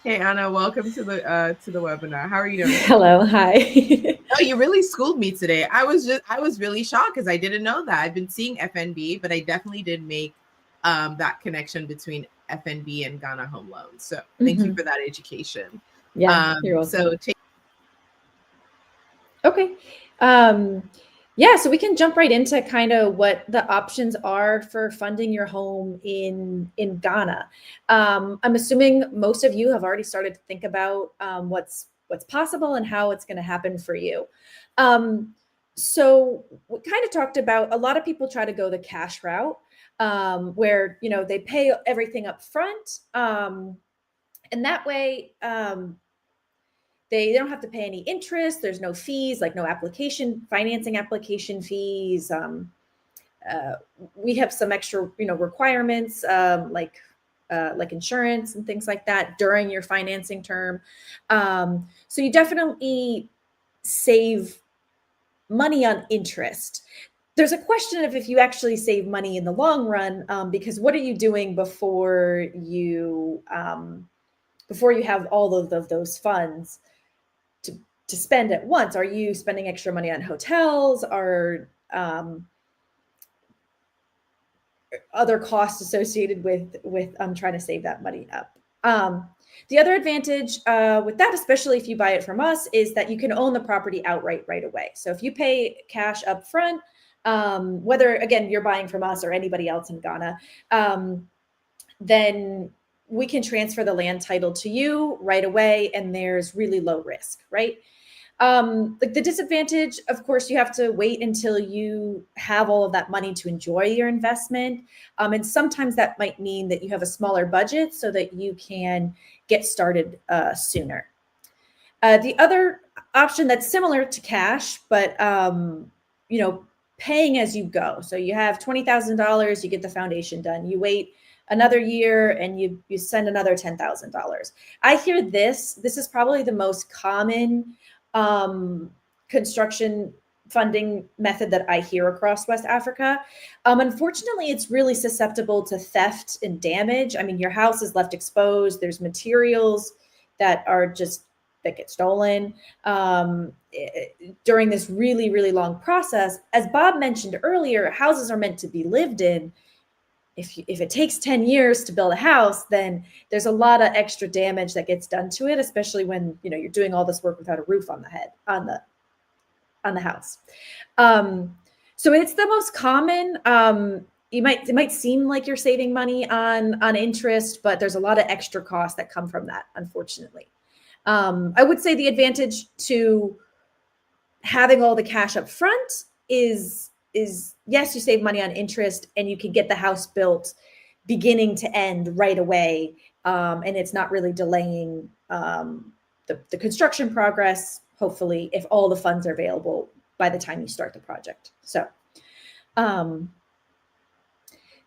Hey, Anna, welcome to the webinar. How are you doing? Hello, hi. Oh, you really schooled me today. I was really shocked because I didn't know that. I've been seeing FNB, but I definitely did make that connection between FNB and Ghana Home Loans. So thank you for that education. Yeah, you're welcome. So okay. Yeah, so we can jump right into kind of what the options are for funding your home in Ghana. I'm assuming most of you have already started to think about what's possible and how it's going to happen for you. So we kind of talked about, a lot of people try to go the cash route, where they pay everything up front, and that way they don't have to pay any interest. There's no fees, like no financing application fees. We have some extra, requirements, like insurance and things like that during your financing term. So you definitely save money on interest. There's a question of if you actually save money in the long run, because what are you doing before you have all of those funds to spend at once? Are you spending extra money on hotels or other costs associated with trying to save that money up? The other advantage with that, especially if you buy it from us, is that you can own the property outright right away. So if you pay cash up front, whether, again, you're buying from us or anybody else in Ghana, then we can transfer the land title to you right away, and there's really low risk, right? Like the disadvantage, of course, you have to wait until you have all of that money to enjoy your investment. And sometimes that might mean that you have a smaller budget so that you can get started sooner. The other option that's similar to cash, but paying as you go. So you have $20,000, you get the foundation done. You wait another year and you send another $10,000. I hear this is probably the most common construction funding method that I hear across West Africa. Unfortunately, it's really susceptible to theft and damage. I mean, your house is left exposed. There's materials that get stolen during this really, really long process. As Bob mentioned earlier, houses are meant to be lived in. If it takes 10 years to build a house, then there's a lot of extra damage that gets done to it, especially when you're doing all this work without a roof on the house. So it's the most common. It might seem like you're saving money on interest, but there's a lot of extra costs that come from that, unfortunately. I would say the advantage to having all the cash up front is yes, you save money on interest and you can get the house built beginning to end right away. And it's not really delaying the construction progress, hopefully, if all the funds are available by the time you start the project. So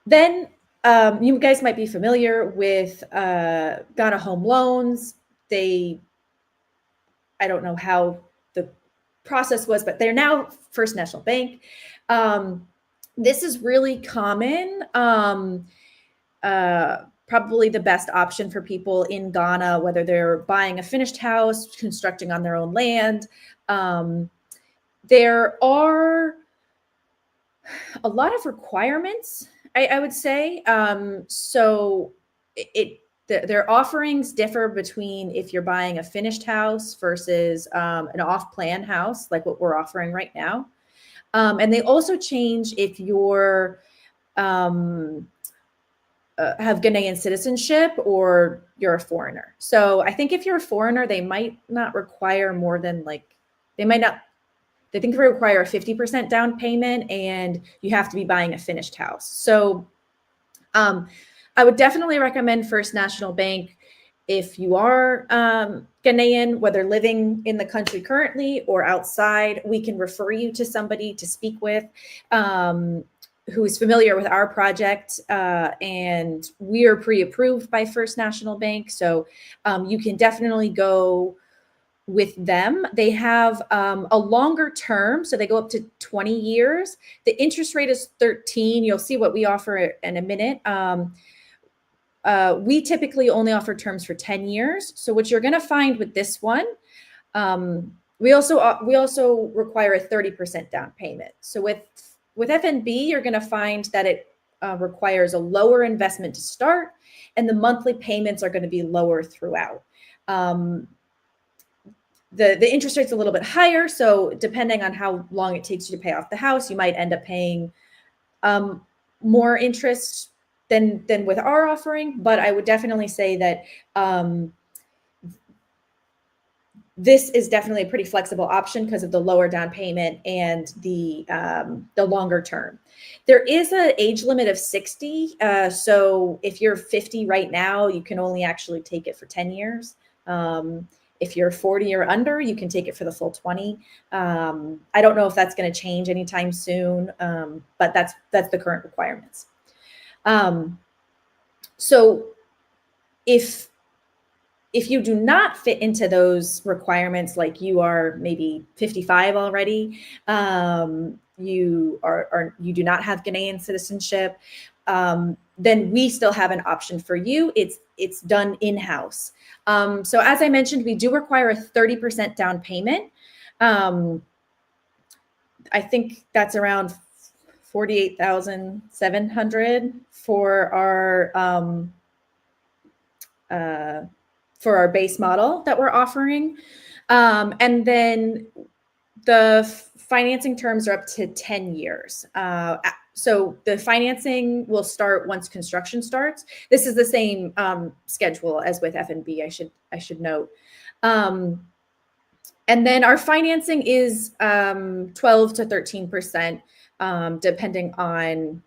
then you guys might be familiar with Ghana Home Loans. I don't know how the process was, but they're now First National Bank. This is really common. Probably the best option for people in Ghana, whether they're buying a finished house, constructing on their own land. There are a lot of requirements, I would say. So their offerings differ between if you're buying a finished house versus an off-plan house, like what we're offering right now. And they also change if you're have Ghanaian citizenship or you're a foreigner. So I think if you're a foreigner, they might not require more than they think they require a 50% down payment and you have to be buying a finished house. So I would definitely recommend First National Bank if you are Ghanaian, whether living in the country currently or outside. We can refer you to somebody to speak with who is familiar with our project, and we are pre-approved by First National Bank. So you can definitely go with them. They have a longer term, so they go up to 20 years. The interest rate is 13. You'll see what we offer in a minute. We typically only offer terms for 10 years. So what you're going to find with this one, we also require a 30% down payment. So with FNB, you're going to find that it requires a lower investment to start, and the monthly payments are going to be lower throughout. The interest rate's a little bit higher, so depending on how long it takes you to pay off the house, you might end up paying more interest than with our offering. But I would definitely say that this is definitely a pretty flexible option because of the lower down payment and the longer term. There is an age limit of 60. So if you're 50 right now, you can only actually take it for 10 years. If you're 40 or under, you can take it for the full 20. I don't know if that's going to change anytime soon, but that's the current requirements. So if you do not fit into those requirements, like you are maybe 55 already, you do not have Ghanaian citizenship, then we still have an option for you. It's done in-house. So as I mentioned, we do require a 30% down payment. I think that's around $48,700 for our base model that we're offering. And then the financing terms are up to 10 years. So the financing will start once construction starts. This is the same schedule as with FNB, I should note. And then our financing is 12 to 13%, depending on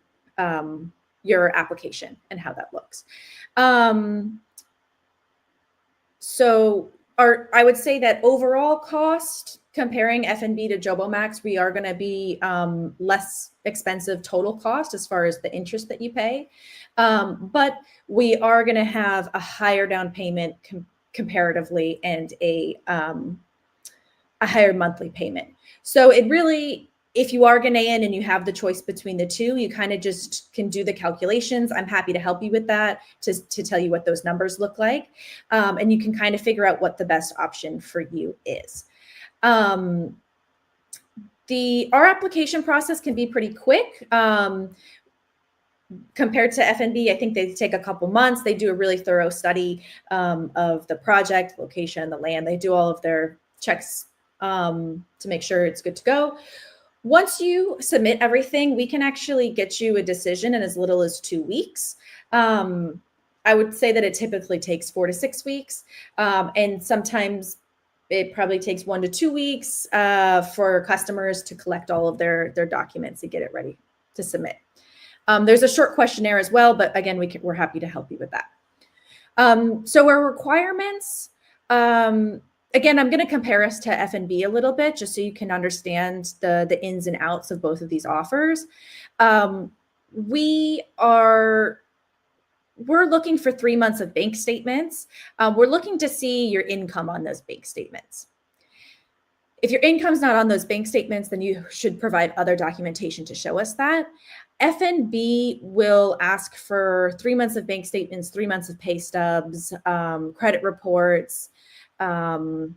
your application and how that looks. So I would say that overall cost, comparing FNB to Jobo Max, we are going to be less expensive total cost as far as the interest that you pay. But we are going to have a higher down payment comparatively and a higher monthly payment. So it really, if you are Ghanaian and you have the choice between the two, you kind of just can do the calculations. I'm happy to help you with that to tell you what those numbers look like. And you can kind of figure out what the best option for you is. Our application process can be pretty quick. Compared to FNB, I think they take a couple months. They do a really thorough study of the project, location, the land. They do all of their checks to make sure it's good to go. Once you submit everything, we can actually get you a decision in as little as 2 weeks. I would say that it typically takes 4 to 6 weeks. And sometimes it probably takes 1 to 2 weeks for customers to collect all of their documents and get it ready to submit. There's a short questionnaire as well, but again, we're happy to help you with that. So our requirements, again, I'm going to compare us to FNB a little bit just so you can understand the ins and outs of both of these offers. We're looking for 3 months of bank statements. We're looking to see your income on those bank statements. If your income's not on those bank statements, then you should provide other documentation to show us that. FNB will ask for 3 months of bank statements, 3 months of pay stubs, credit reports. And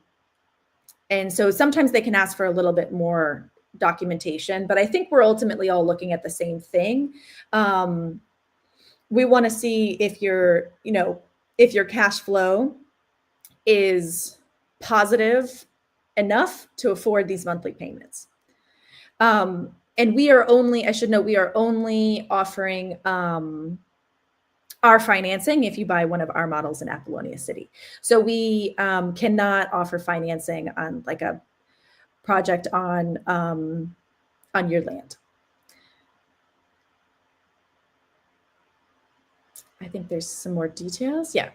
so sometimes they can ask for a little bit more documentation, but I think we're ultimately all looking at the same thing. We want to see if your cash flow is positive enough to afford these monthly payments. And I should note, we are only offering our financing if you buy one of our models in Apollonia City. So we cannot offer financing on like a project on your land. I think there's some more details. Yeah.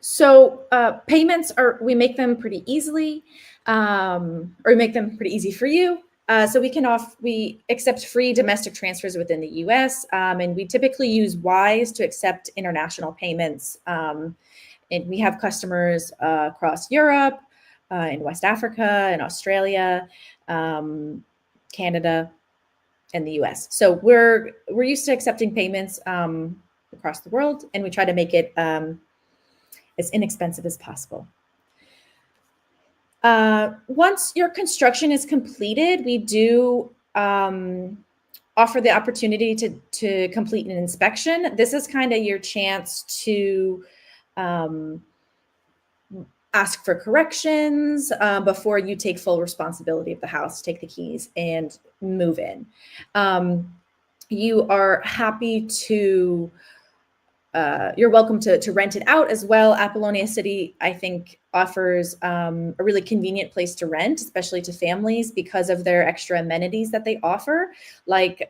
So payments we make them pretty easily, or we make them pretty easy for you. So we accept free domestic transfers within the U.S. And we typically use Wise to accept international payments. And we have customers across Europe, in West Africa, in Australia, Canada, and the U.S. So we're used to accepting payments across the world, and we try to make it as inexpensive as possible. Once your construction is completed, we do offer the opportunity to complete an inspection. This is kind of your chance to ask for corrections before you take full responsibility of the house, take the keys, and move in. You are happy to, you're welcome to rent it out as well. Apollonia City, I think, offers a really convenient place to rent, especially to families, because of their extra amenities that they offer, like,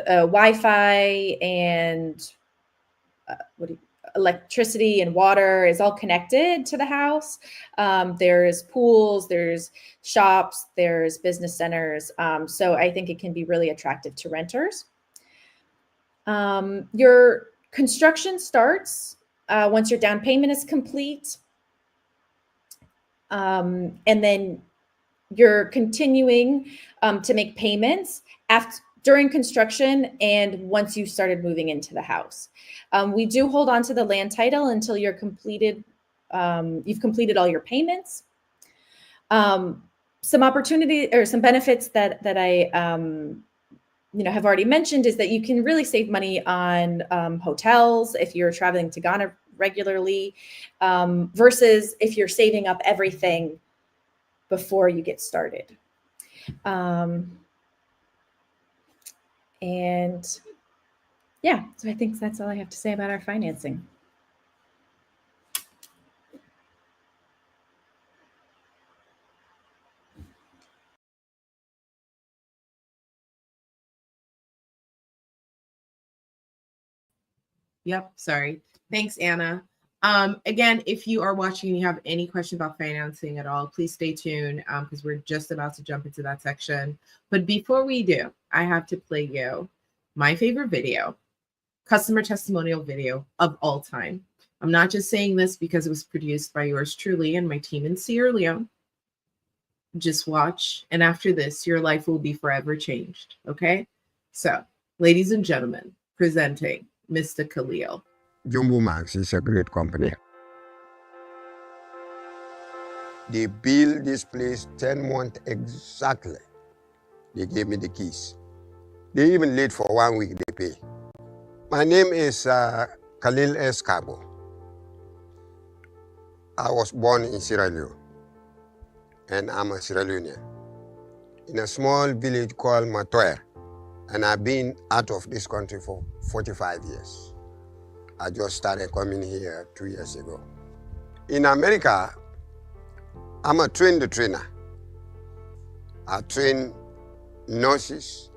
Wi-Fi and electricity and water is all connected to the house. There's pools, there's shops, there's business centers. So I think it can be really attractive to renters. Your construction starts once your down payment is complete. And then you're continuing to make payments during construction and once you started moving into the house. We do hold on to the land title until you've completed all your payments. Some opportunity or some benefits that I have already mentioned is that you can really save money on hotels if you're traveling to Ghana regularly, versus if you're saving up everything before you get started. And yeah, so I think that's all I have to say about our financing. Yep, sorry. Thanks, Anna. Again, if you are watching and you have any questions about financing at all, please stay tuned because we're just about to jump into that section. But before we do, I have to play you my favorite video, customer testimonial video of all time. I'm not just saying this because it was produced by yours truly and my team in Sierra Leone. Just watch, and after this, your life will be forever changed, okay? So, ladies and gentlemen, presenting Mr. Khalil. Jumbo Max is a great company. They built this place 10 months exactly. They gave me the keys. They even late for 1 week, they pay. My name is Khalil S. Kabo. I was born in Sierra Leone, and I'm a Sierra Leonean, in a small village called Matoya, and I've been out of this country for 45 years. I just started coming here 2 years ago. In America, I'm a trainer. I train nurses.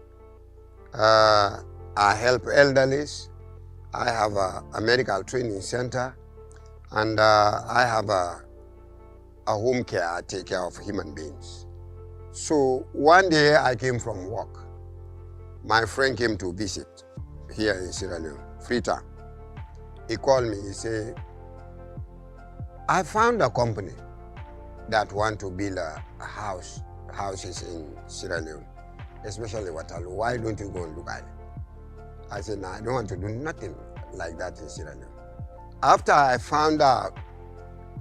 I help elderlies. I have a medical training center, and I have a home care. I take care of human beings. So one day I came from work. My friend came to visit here in Sierra Leone, Freetown. He called me, he said, I found a company that want to build houses in Sierra Leone, especially Waterloo. Why don't you go and look at it? I said, no, I don't want to do nothing like that in Sierra Leone. After I found out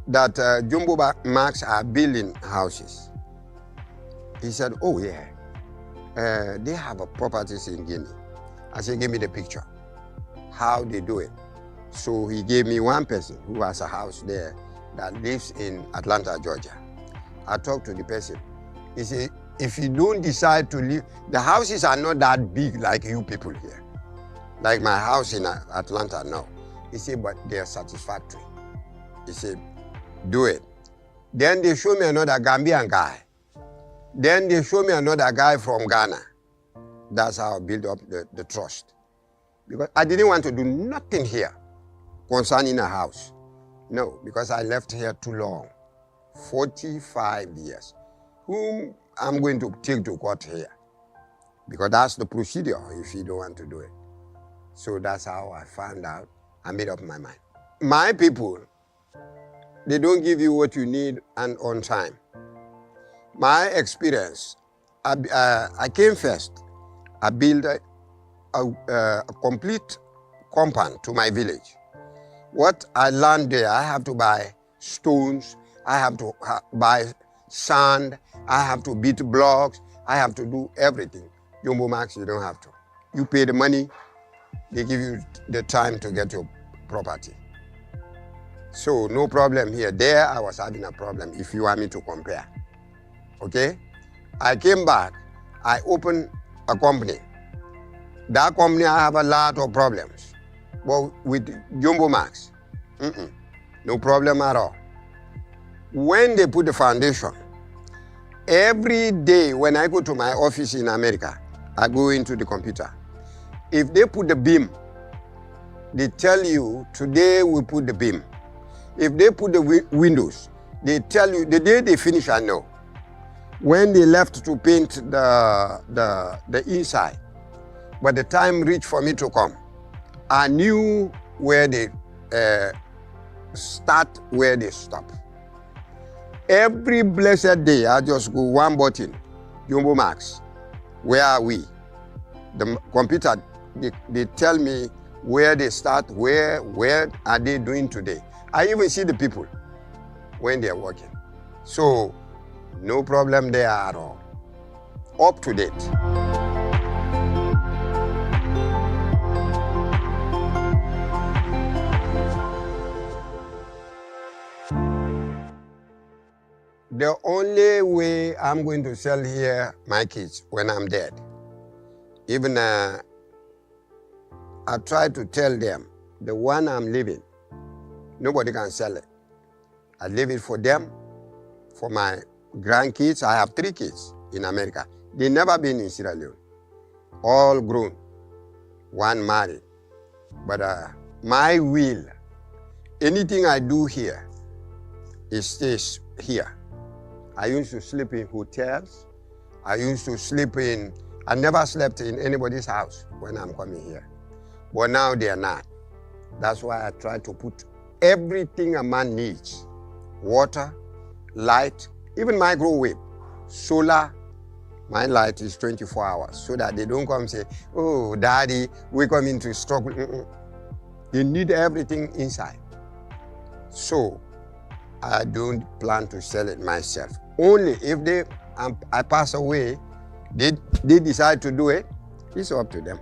that Jumbo Max are building houses, he said, oh yeah, they have a properties in Guinea. I said, give me the picture, how they do it. So he gave me one person who has a house there that lives in Atlanta, Georgia. I talked to the person. He said, if you don't decide to live, the houses are not that big like you people here. Like my house in Atlanta now. He said, but they're satisfactory. He said, do it. Then they show me another Gambian guy. Then they show me another guy from Ghana. That's how I build up the trust. Because I didn't want to do nothing here concerning a house. No, because I left here too long. 45 years. Whom I'm going to take to court here. Because that's the procedure if you don't want to do it. So that's how I found out. I made up my mind. My people, they don't give you what you need and on time. My experience, I came first. I built a complete compound to my village. What I learned there, I have to buy stones, I have to buy sand, I have to beat blocks, I have to do everything. Jumbo Max, you don't have to. You pay the money, they give you the time to get your property. So no problem here. There I was having a problem if you want me to compare. Okay? I came back, I opened a company. That company I have a lot of problems. But with Jumbo Max, no problem at all. When they put the foundation, every day when I go to my office in America, I go into the computer. If they put the beam, they tell you, today we put the beam. If they put the windows, they tell you, the day they finish, I know. When they left to paint the inside, but the time reached for me to come, I knew where they start, where they stop. Every blessed day, I just go one button, Jumbo Max, where are we? The computer, they tell me where they start, where are they doing today. I even see the people when they're working. So, no problem there at all. Up to date. The only way I'm going to sell here my kids when I'm dead. Even I try to tell them, the one I'm leaving, nobody can sell it. I leave it for them, for my grandkids. I have 3 kids in America. They never been in Sierra Leone. All grown, one married. But my will, anything I do here, it stays here. I used to sleep in hotels. I never slept in anybody's house when I'm coming here. But now they are not. That's why I try to put everything a man needs. Water, light, even microwave, solar. My light is 24 hours so that they don't come and say, oh, daddy, we come into struggle. They need everything inside. So I don't plan to sell it myself. Only if I pass away, they decide to do it, it's up to them.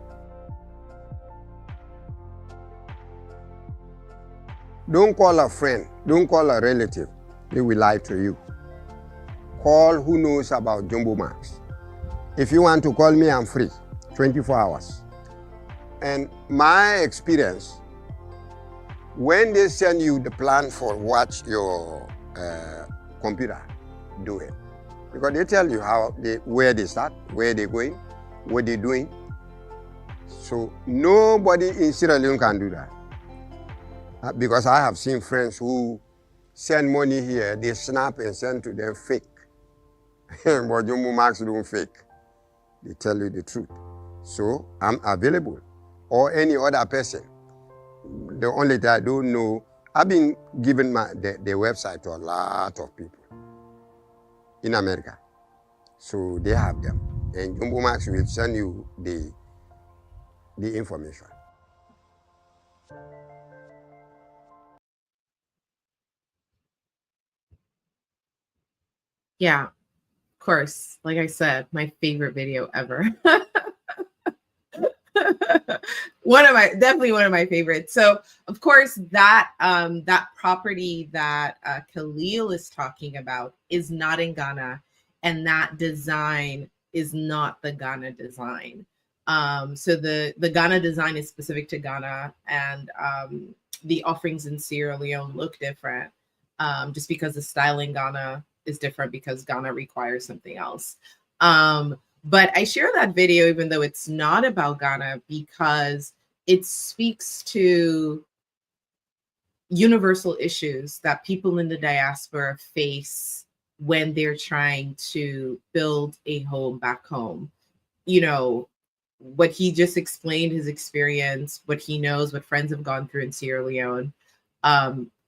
Don't call a friend, don't call a relative. They will lie to you. Call who knows about Jumbo Max. If you want to call me, I'm free, 24 hours. And my experience, when they send you the plan for what your computer, do it. Because they tell you where they start, where they're going, what they're doing. So nobody in Sierra Leone can do that. Because I have seen friends who send money here, they snap and send to them fake. But Jumbo Max don't fake. They tell you the truth. So I'm available. Or any other person. The only thing I don't know, I've been giving the website to a lot of people in America. So they have them. And Jumbo Max will send you the information. Yeah, of course. Like I said, my favorite video ever. Definitely one of my favorites. So of course that property that Khalil is talking about is not in Ghana. and that design is not the Ghana design. So the Ghana design is specific to Ghana, and the offerings in Sierra Leone look different, just because the style in Ghana is different because Ghana requires something else. But I share that video even though it's not about Ghana, because it speaks to universal issues that people in the diaspora face when they're trying to build a home back home. You know, what he just explained, his experience, what he knows, what friends have gone through in Sierra Leone.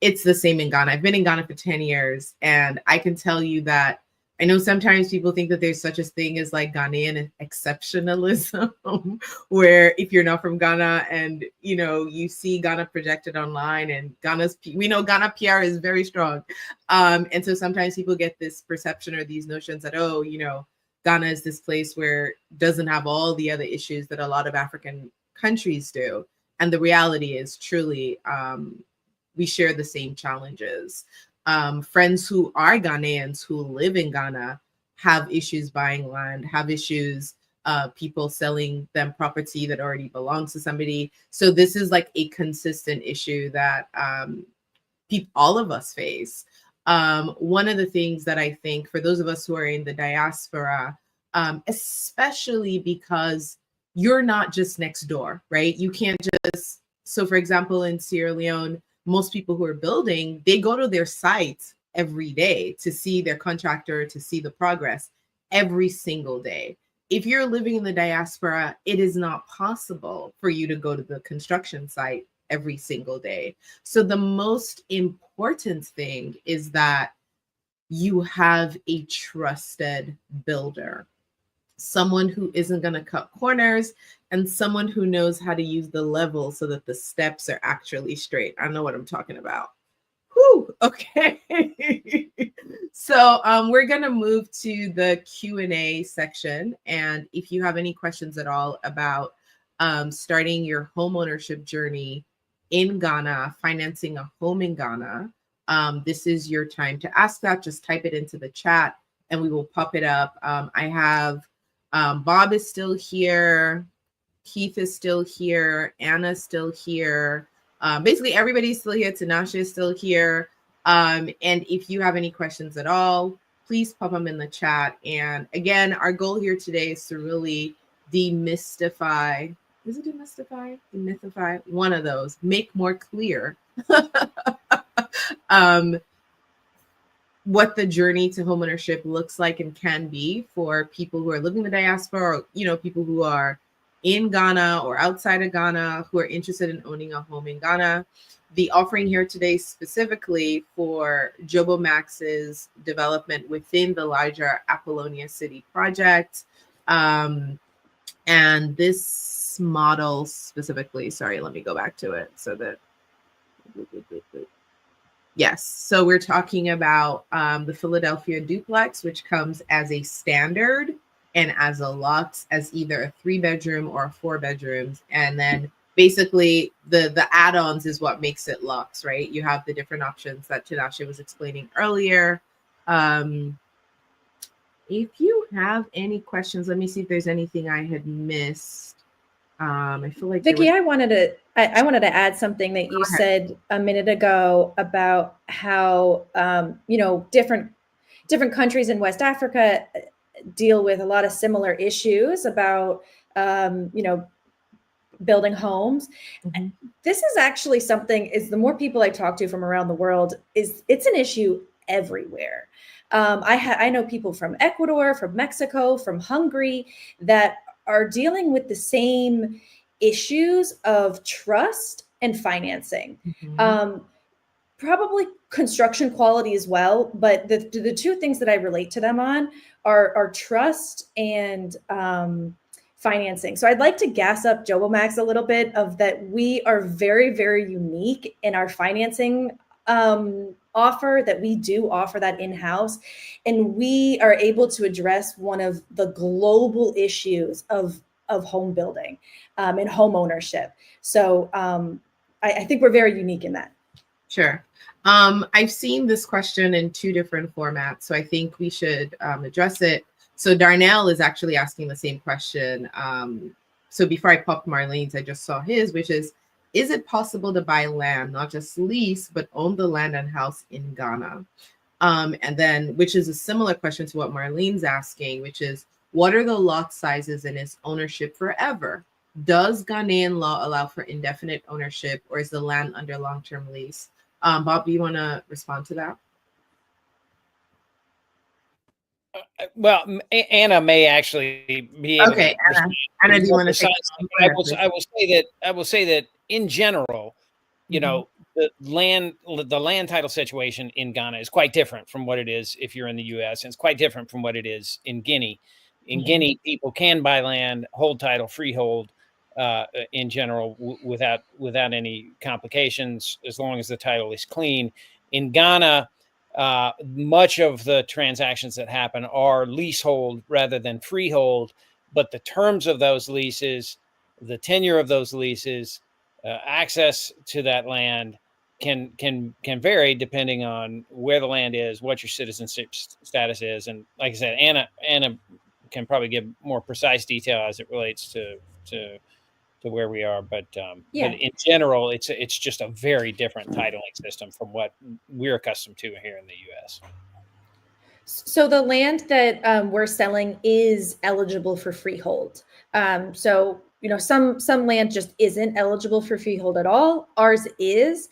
It's the same in Ghana. I've been in Ghana for 10 years, and I can tell you that I know sometimes people think that there's such a thing as like Ghanaian exceptionalism, where if you're not from Ghana and you see Ghana projected online, and we know Ghana PR is very strong, and so sometimes people get this perception or these notions that Ghana is this place where it doesn't have all the other issues that a lot of African countries do, and the reality is truly we share the same challenges. Friends who are Ghanaians who live in Ghana have issues buying land, have issues people selling them property that already belongs to somebody. So this is like a consistent issue that all of us face. One of the things that I think for those of us who are in the diaspora, especially because you're not just next door, right? You can't just, so for example, in Sierra Leone, most people who are building, they go to their site every day to see their contractor, to see the progress every single day. If you're living in the diaspora, it is not possible for you to go to the construction site every single day. So the most important thing is that you have a trusted builder, someone who isn't going to cut corners, and someone who knows how to use the level so that the steps are actually straight. I know what I'm talking about. Whew, okay. So we're going to move to the Q&A section. And if you have any questions at all about starting your homeownership journey in Ghana, financing a home in Ghana, this is your time to ask that. Just type it into the chat and we will pop it up. I have Bob is still here. Keith is still here. Anna's still here. Basically, everybody's still here. Tinashe is still here. And if you have any questions at all, please pop them in the chat. And again, our goal here today is to really demystify. Is it demystify? Demystify? One of those. Make more clear what the journey to homeownership looks like and can be for people who are living in the diaspora, or people who are in Ghana or outside of Ghana who are interested in owning a home in Ghana. The offering here today specifically for Jobo Max's development within the larger Apollonia City project. And this model specifically, sorry, let me go back to it so that, yes. So we're talking about the Philadelphia duplex, which comes as a standard and as a lux, as either a 3-bedroom or a 4 bedrooms. And then basically the add-ons is what makes it lux, right? You have the different options that Tinashe was explaining earlier. If you have any questions, let me see if there's anything I had missed. I feel like Vicky, I wanted to add something that you said a minute ago about how different countries in West Africa deal with a lot of similar issues about building homes. Mm-hmm. This is actually something, is the more people I talk to from around the world, it's an issue everywhere. I know people from Ecuador, from Mexico, from Hungary that are dealing with the same issues of trust and financing. Mm-hmm. Probably construction quality as well, but the two things that I relate to them on are trust and financing. So I'd like to gas up Jobo Max a little bit, of that we are very, very unique in our financing offer, that we do offer that in-house, and we are able to address one of the global issues of home building and home ownership. So I think we're very unique in that. Sure. I've seen this question in two different formats, so I think we should address it. So Darnell is actually asking the same question. So before I popped Marlene's, I just saw his, which is it possible to buy land, not just lease, but own the land and house in Ghana? And then, which is a similar question to what Marlene's asking, which is, what are the lot sizes and is ownership forever? Does Ghanaian law allow for indefinite ownership, or is the land under long-term lease? Bob, do you want to respond to that? Well, Anna may actually be able Okay, to Anna. respond Anna, do you want to precise. take I will say that in general, you know, the land title situation in Ghana is quite different from what it is if you're in the U.S. and it's quite different from what it is in Guinea. In Guinea, people can buy land, hold title, freehold, in general, without any complications, as long as the title is clean. In Ghana, much of the transactions that happen are leasehold rather than freehold, but the terms of those leases, the tenure of those leases, access to that land can vary depending on where the land is, what your citizenship status is, and like I said, Anna can probably give more precise detail as it relates to where we are, but in general, it's just a very different titling system from what we're accustomed to here in the U.S. So the land that we're selling is eligible for freehold. So you know, some land just isn't eligible for freehold at all. Ours is.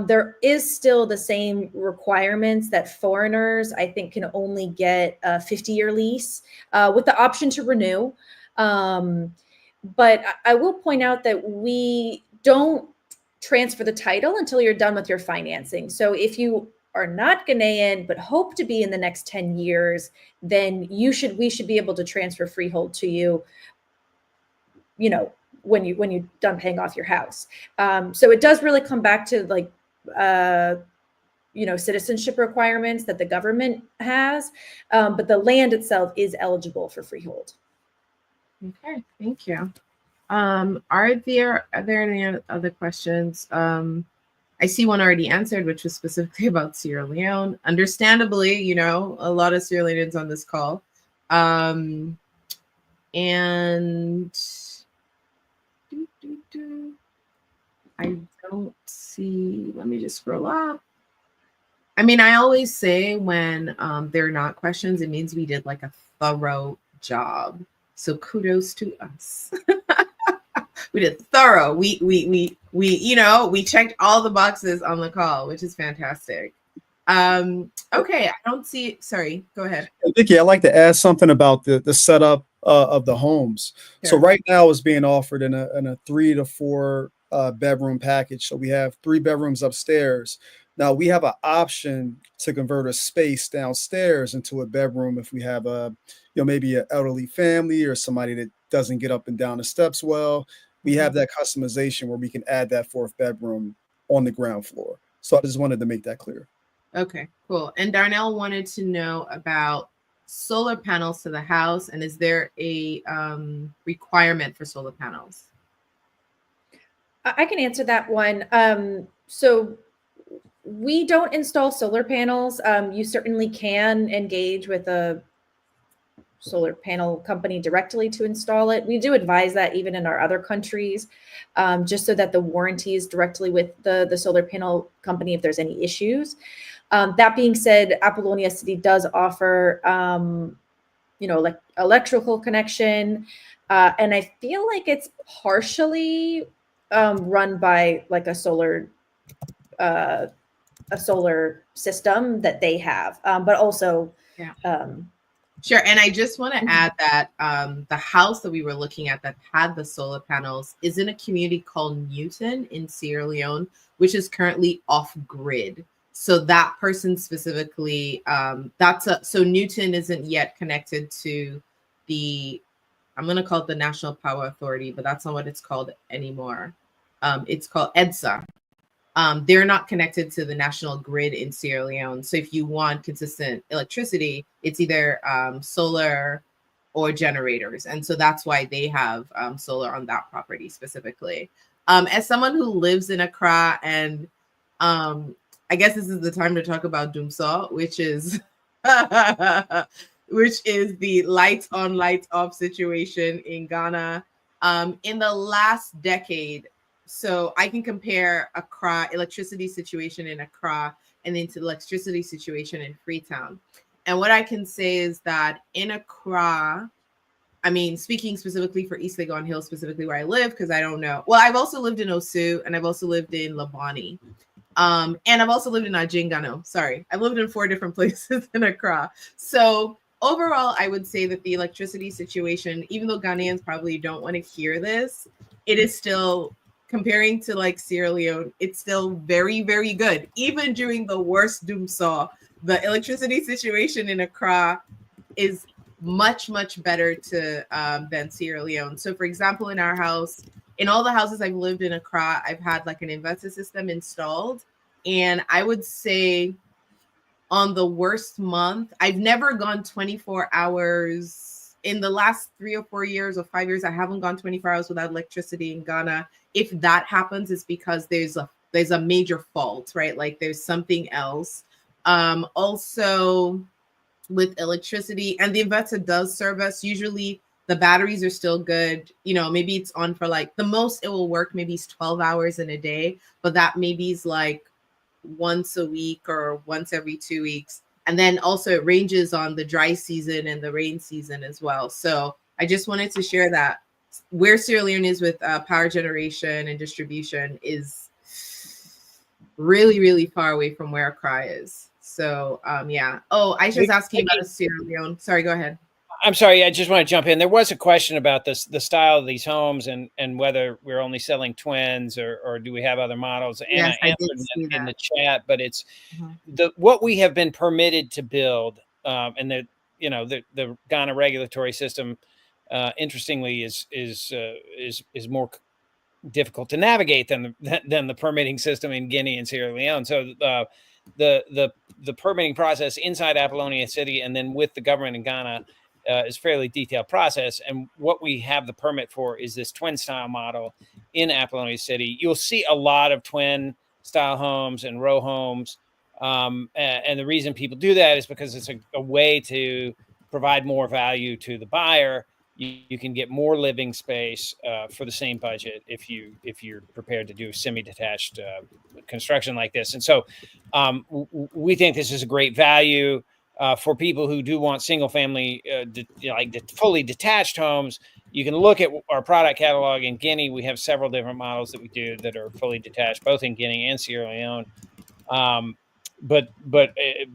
There is still the same requirements that foreigners, I think, can only get a 50-year lease with the option to renew. But I will point out that we don't transfer the title until you're done with your financing. So if you are not Ghanaian but hope to be in the next 10 years, then we should be able to transfer freehold to you, you know, when you're done paying off your house. So it does really come back to like you know, citizenship requirements that the government has, but the land itself is eligible for freehold. Okay, thank you. Are there any other questions? I see one already answered, which was specifically about Sierra Leone. Understandably, you know, a lot of Sierra Leoneans on this call. And I don't see, let me just scroll up. I mean, I always say when there are not questions, it means we did like a thorough job. So kudos to us. We did thorough. We you know, we checked all the boxes on the call, which is fantastic. Okay, I don't see. Sorry, go ahead. Vicky, I'd like to add something about the setup of the homes. Sure. So right now it's being offered in a 3 to 4 bedroom package. So we have 3 bedrooms upstairs. Now we have an option to convert a space downstairs into a bedroom if we have a, you know, maybe an elderly family or somebody that doesn't get up and down the steps well. We have that customization where we can add that 4th bedroom on the ground floor. So I just wanted to make that clear. Okay, cool. And Darnell wanted to know about solar panels to the house, and is there a requirement for solar panels? I can answer that one. So we don't install solar panels. You certainly can engage with a solar panel company directly to install it. We do advise that even in our other countries, just so that the warranty is directly with the solar panel company if there's any issues. That being said, Apollonia City does offer, you know, like electrical connection, and I feel like it's partially run by like a solar system that they have, but also sure. And I just want to add that the house that we were looking at that had the solar panels is in a community called Newton in Sierra Leone, which is currently off grid. So that person specifically, so Newton isn't yet connected to the, I'm going to call it the National Power Authority, but that's not what it's called anymore. It's called EDSA. They're not connected to the national grid in Sierra Leone. So if you want consistent electricity, it's either solar or generators. And so that's why they have solar on that property specifically. As someone who lives in Accra and I guess this is the time to talk about Dumsaw, which is which is the lights on, lights off situation in Ghana in the last decade. So I can compare Accra electricity situation in Accra and then to the electricity situation in Freetown. And what I can say is that in Accra, I mean, speaking specifically for East Legon Hill, specifically where I live, because I don't know. Well, I've also lived in Osu and I've also lived in Labani. And I've also lived in Ajingano. Sorry, I've lived in 4 different places in Accra. So overall, I would say that the electricity situation, even though Ghanaians probably don't want to hear this, it is still, comparing to like Sierra Leone, it's still very, very good. Even during the worst doomsaw, the electricity situation in Accra is much, much better than Sierra Leone. So for example, in our house, in all the houses I've lived in Accra, I've had like an inverter system installed. And I would say on the worst month, I've never gone 24 hours. In the last 3 or 4 years or 5 years, I haven't gone 24 hours without electricity in Ghana. If that happens, it's because there's a major fault, right? Like there's something else. Also with electricity, and the inverter does serve us. Usually the batteries are still good. You know, maybe it's on for like the most it will work, maybe it's 12 hours in a day, but that maybe is like once a week or once every 2 weeks. And then also it ranges on the dry season and the rain season as well. So I just wanted to share that where Sierra Leone is with power generation and distribution is really, really far away from where Accra is. So yeah. Oh, Aisha's asking about a Sierra Leone. Sorry, go ahead. I'm sorry. I just want to jump in. There was a question about this, the style of these homes and whether we're only selling twins or do we have other models. And yes, I answered in the chat, but it's what we have been permitted to build. And the Ghana regulatory system, interestingly, is more difficult to navigate than the permitting system in Guinea and Sierra Leone. So the permitting process inside Apollonia City and then with the government in Ghana is a fairly detailed process. And what we have the permit for is this twin style model in Apollonia City. You'll see a lot of twin style homes and row homes. And the reason people do that is because it's a way to provide more value to the buyer. You can get more living space for the same budget if you're prepared to do semi-detached construction like this. And so we think this is a great value for people who do want single-family, fully detached homes. You can look at our product catalog in Guinea. We have several different models that we do that are fully detached, both in Guinea and Sierra Leone. But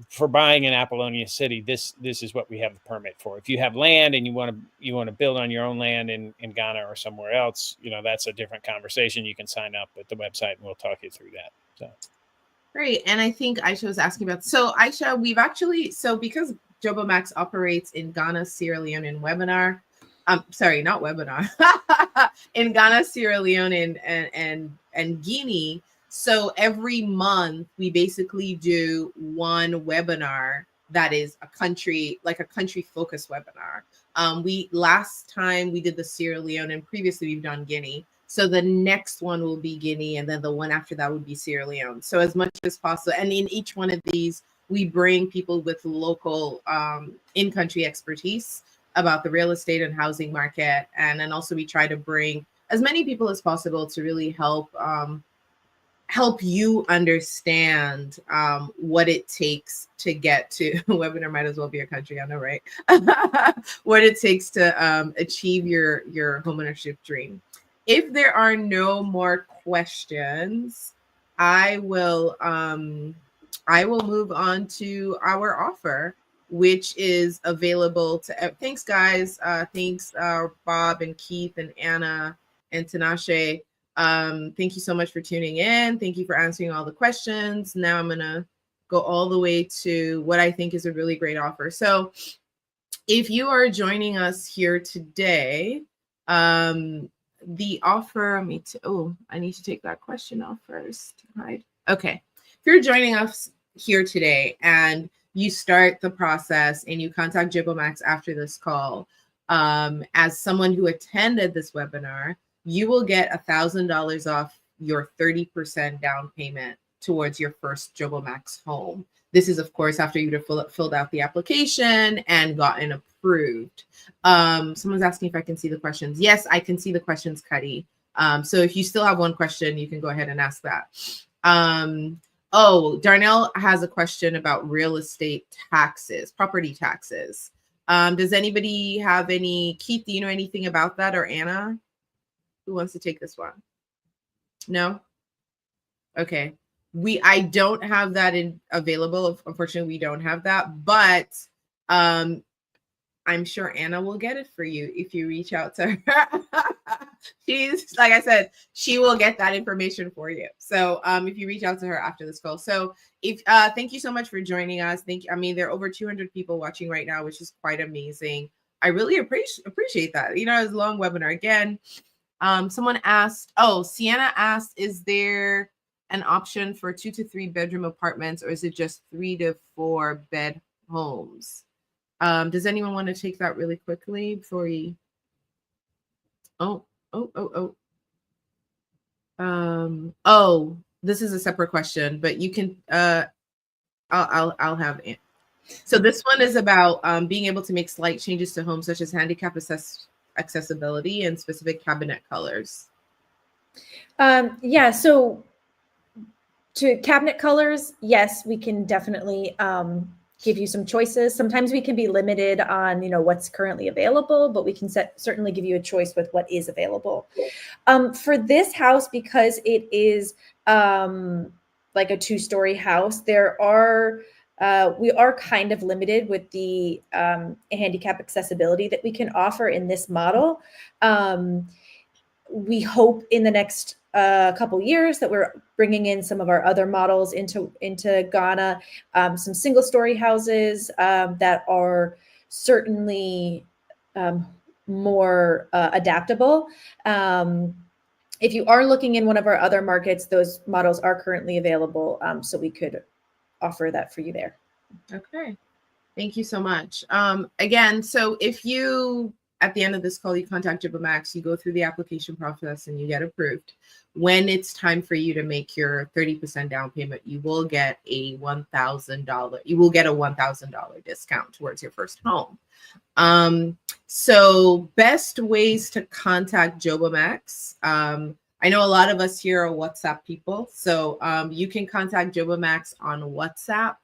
for buying in Apollonia City, this is what we have the permit for. If you have land and you want to build on your own land in Ghana or somewhere else, that's a different conversation. You can sign up at the website and we'll talk you through that. So great. And I think Aisha was asking about, so Aisha, because JoboMax operates in Ghana, Sierra Leone, and webinar, sorry, not webinar, in Ghana, Sierra Leone, and Guinea. So every month we basically do one webinar that is a country focused webinar. Last time we did the Sierra Leone and previously we've done Guinea. So the next one will be Guinea and then the one after that would be Sierra Leone. So as much as possible. And in each one of these, we bring people with local in-country expertise about the real estate and housing market. And then also we try to bring as many people as possible to really help you understand what it takes to get to webinar might as well be a country, I know, right? What it takes to achieve your homeownership dream. If there are no more questions, I will move on to our offer, which is available to thanks guys. Thanks Bob and Keith and Anna and Tinashe. Thank you so much for tuning in. Thank you for answering all the questions. Now I'm gonna go all the way to what I think is a really great offer. So if you are joining us here today, the offer, I need to take that question off first. Right. Okay. If you're joining us here today and you start the process and you contact JoboMax after this call, as someone who attended this webinar, you will get $1,000 off your 30% down payment towards your first Jobo Max home. This is, of course, after you'd have filled out the application and gotten approved. Someone's asking if I can see the questions. Yes, I can see the questions, Cuddy. So if you still have one question, you can go ahead and ask that. Oh, Darnell has a question about real estate taxes, property taxes. Does anybody have any, Keith, do you know anything about that, or Anna? Who wants to take this one? No? Okay. I don't have that available. Unfortunately, we don't have that, but I'm sure Anna will get it for you if you reach out to her. She's, like I said, she will get that information for you. So if you reach out to her after this call. So if thank you so much for joining us. I mean, there are over 200 people watching right now, which is quite amazing. I really appreciate that. You know, it's a long webinar. Again, someone asked, Sienna asked, is there an option for 2 to 3 bedroom apartments, or is it just 3 to 4 bed homes? Does anyone want to take that really quickly before we? This is a separate question, but you can. I'll have it. So this one is about being able to make slight changes to homes, such as handicap accessibility and specific cabinet colors. Yeah. So to cabinet colors, yes, we can definitely give you some choices. Sometimes we can be limited on, you know, what's currently available, but we can certainly give you a choice with what is available. For this house, because it is like a 2-story house, there are we are kind of limited with the handicap accessibility that we can offer in this model. We hope in the next couple years that we're bringing in some of our other models into Ghana, some single-story houses that are certainly more adaptable. If you are looking in one of our other markets, those models are currently available, so we could offer that for you there. Okay, thank you so much. Again, so if you, at the end of this call, you contact Jobo Max, you go through the application process and you get approved. When it's time for you to make your 30% down payment, you will get a $1,000. You will get a $1,000 discount towards your first home. So best ways to contact Jobo Max. I know a lot of us here are WhatsApp people, so you can contact Jobo Max on WhatsApp.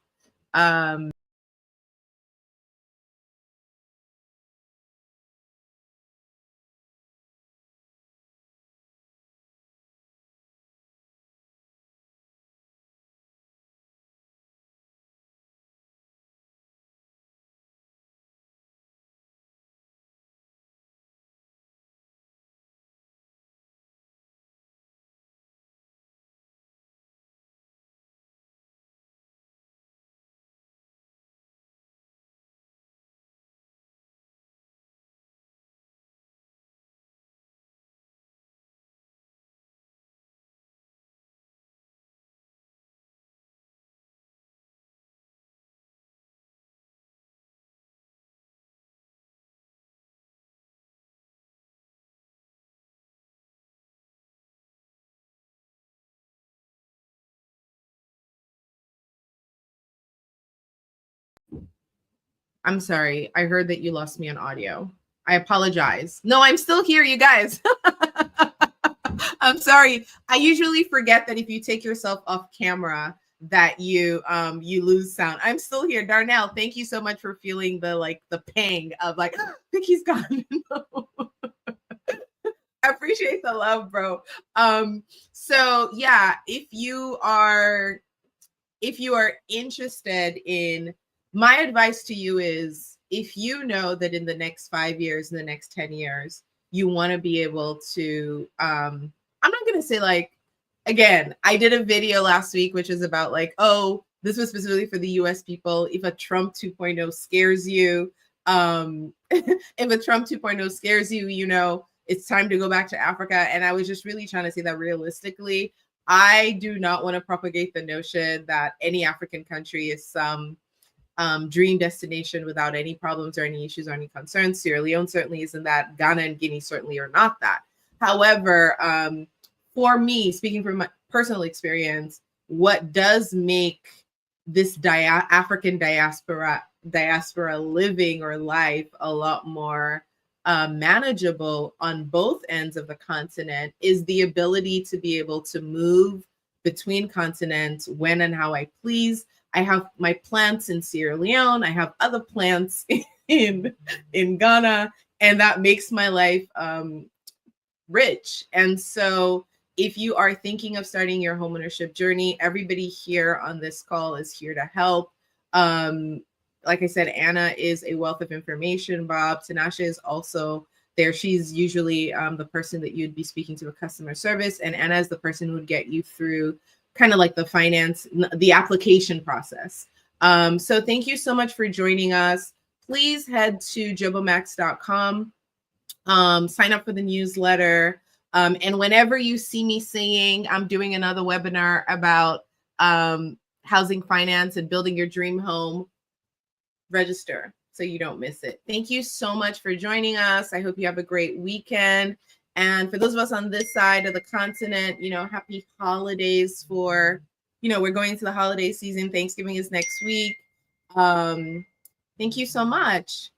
I'm sorry. I heard that you lost me on audio. I apologize. No, I'm still here, you guys. I'm sorry. I usually forget that if you take yourself off camera, that you lose sound. I'm still here. Darnell, thank you so much for feeling the pang of like, oh, Vicky's gone. I appreciate the love, bro. So yeah, if you are interested in, my advice to you is, if you know that in the next 5 years, in the next 10 years, you want to be able to, I'm not going to say like, again, I did a video last week, which is about like, oh, this was specifically for the US people. If a Trump 2.0 scares you, if a Trump 2.0 scares you, you know, it's time to go back to Africa. And I was just really trying to say that realistically, I do not want to propagate the notion that any African country is some dream destination without any problems or any issues or any concerns. Sierra Leone certainly isn't that. Ghana and Guinea certainly are not that. However, for me, speaking from my personal experience, what does make this African diaspora living or life a lot more manageable on both ends of the continent is the ability to be able to move between continents when and how I please. I have my plants in Sierra Leone. I have other plants in Ghana, and that makes my life rich. And so if you are thinking of starting your homeownership journey, everybody here on this call is here to help. Like I said, Anna is a wealth of information. Bob, Tinashe is also there. She's usually the person that you'd be speaking to with customer service, and Anna is the person who would get you through kind of like the finance, the application process. So thank you so much for joining us. Please head to jobomax.com, sign up for the newsletter. And whenever you see me saying I'm doing another webinar about housing finance and building your dream home, register so you don't miss it. Thank you so much for joining us. I hope you have a great weekend. And for those of us on this side of the continent, happy holidays for, we're going into the holiday season. Thanksgiving is next week. Thank you so much.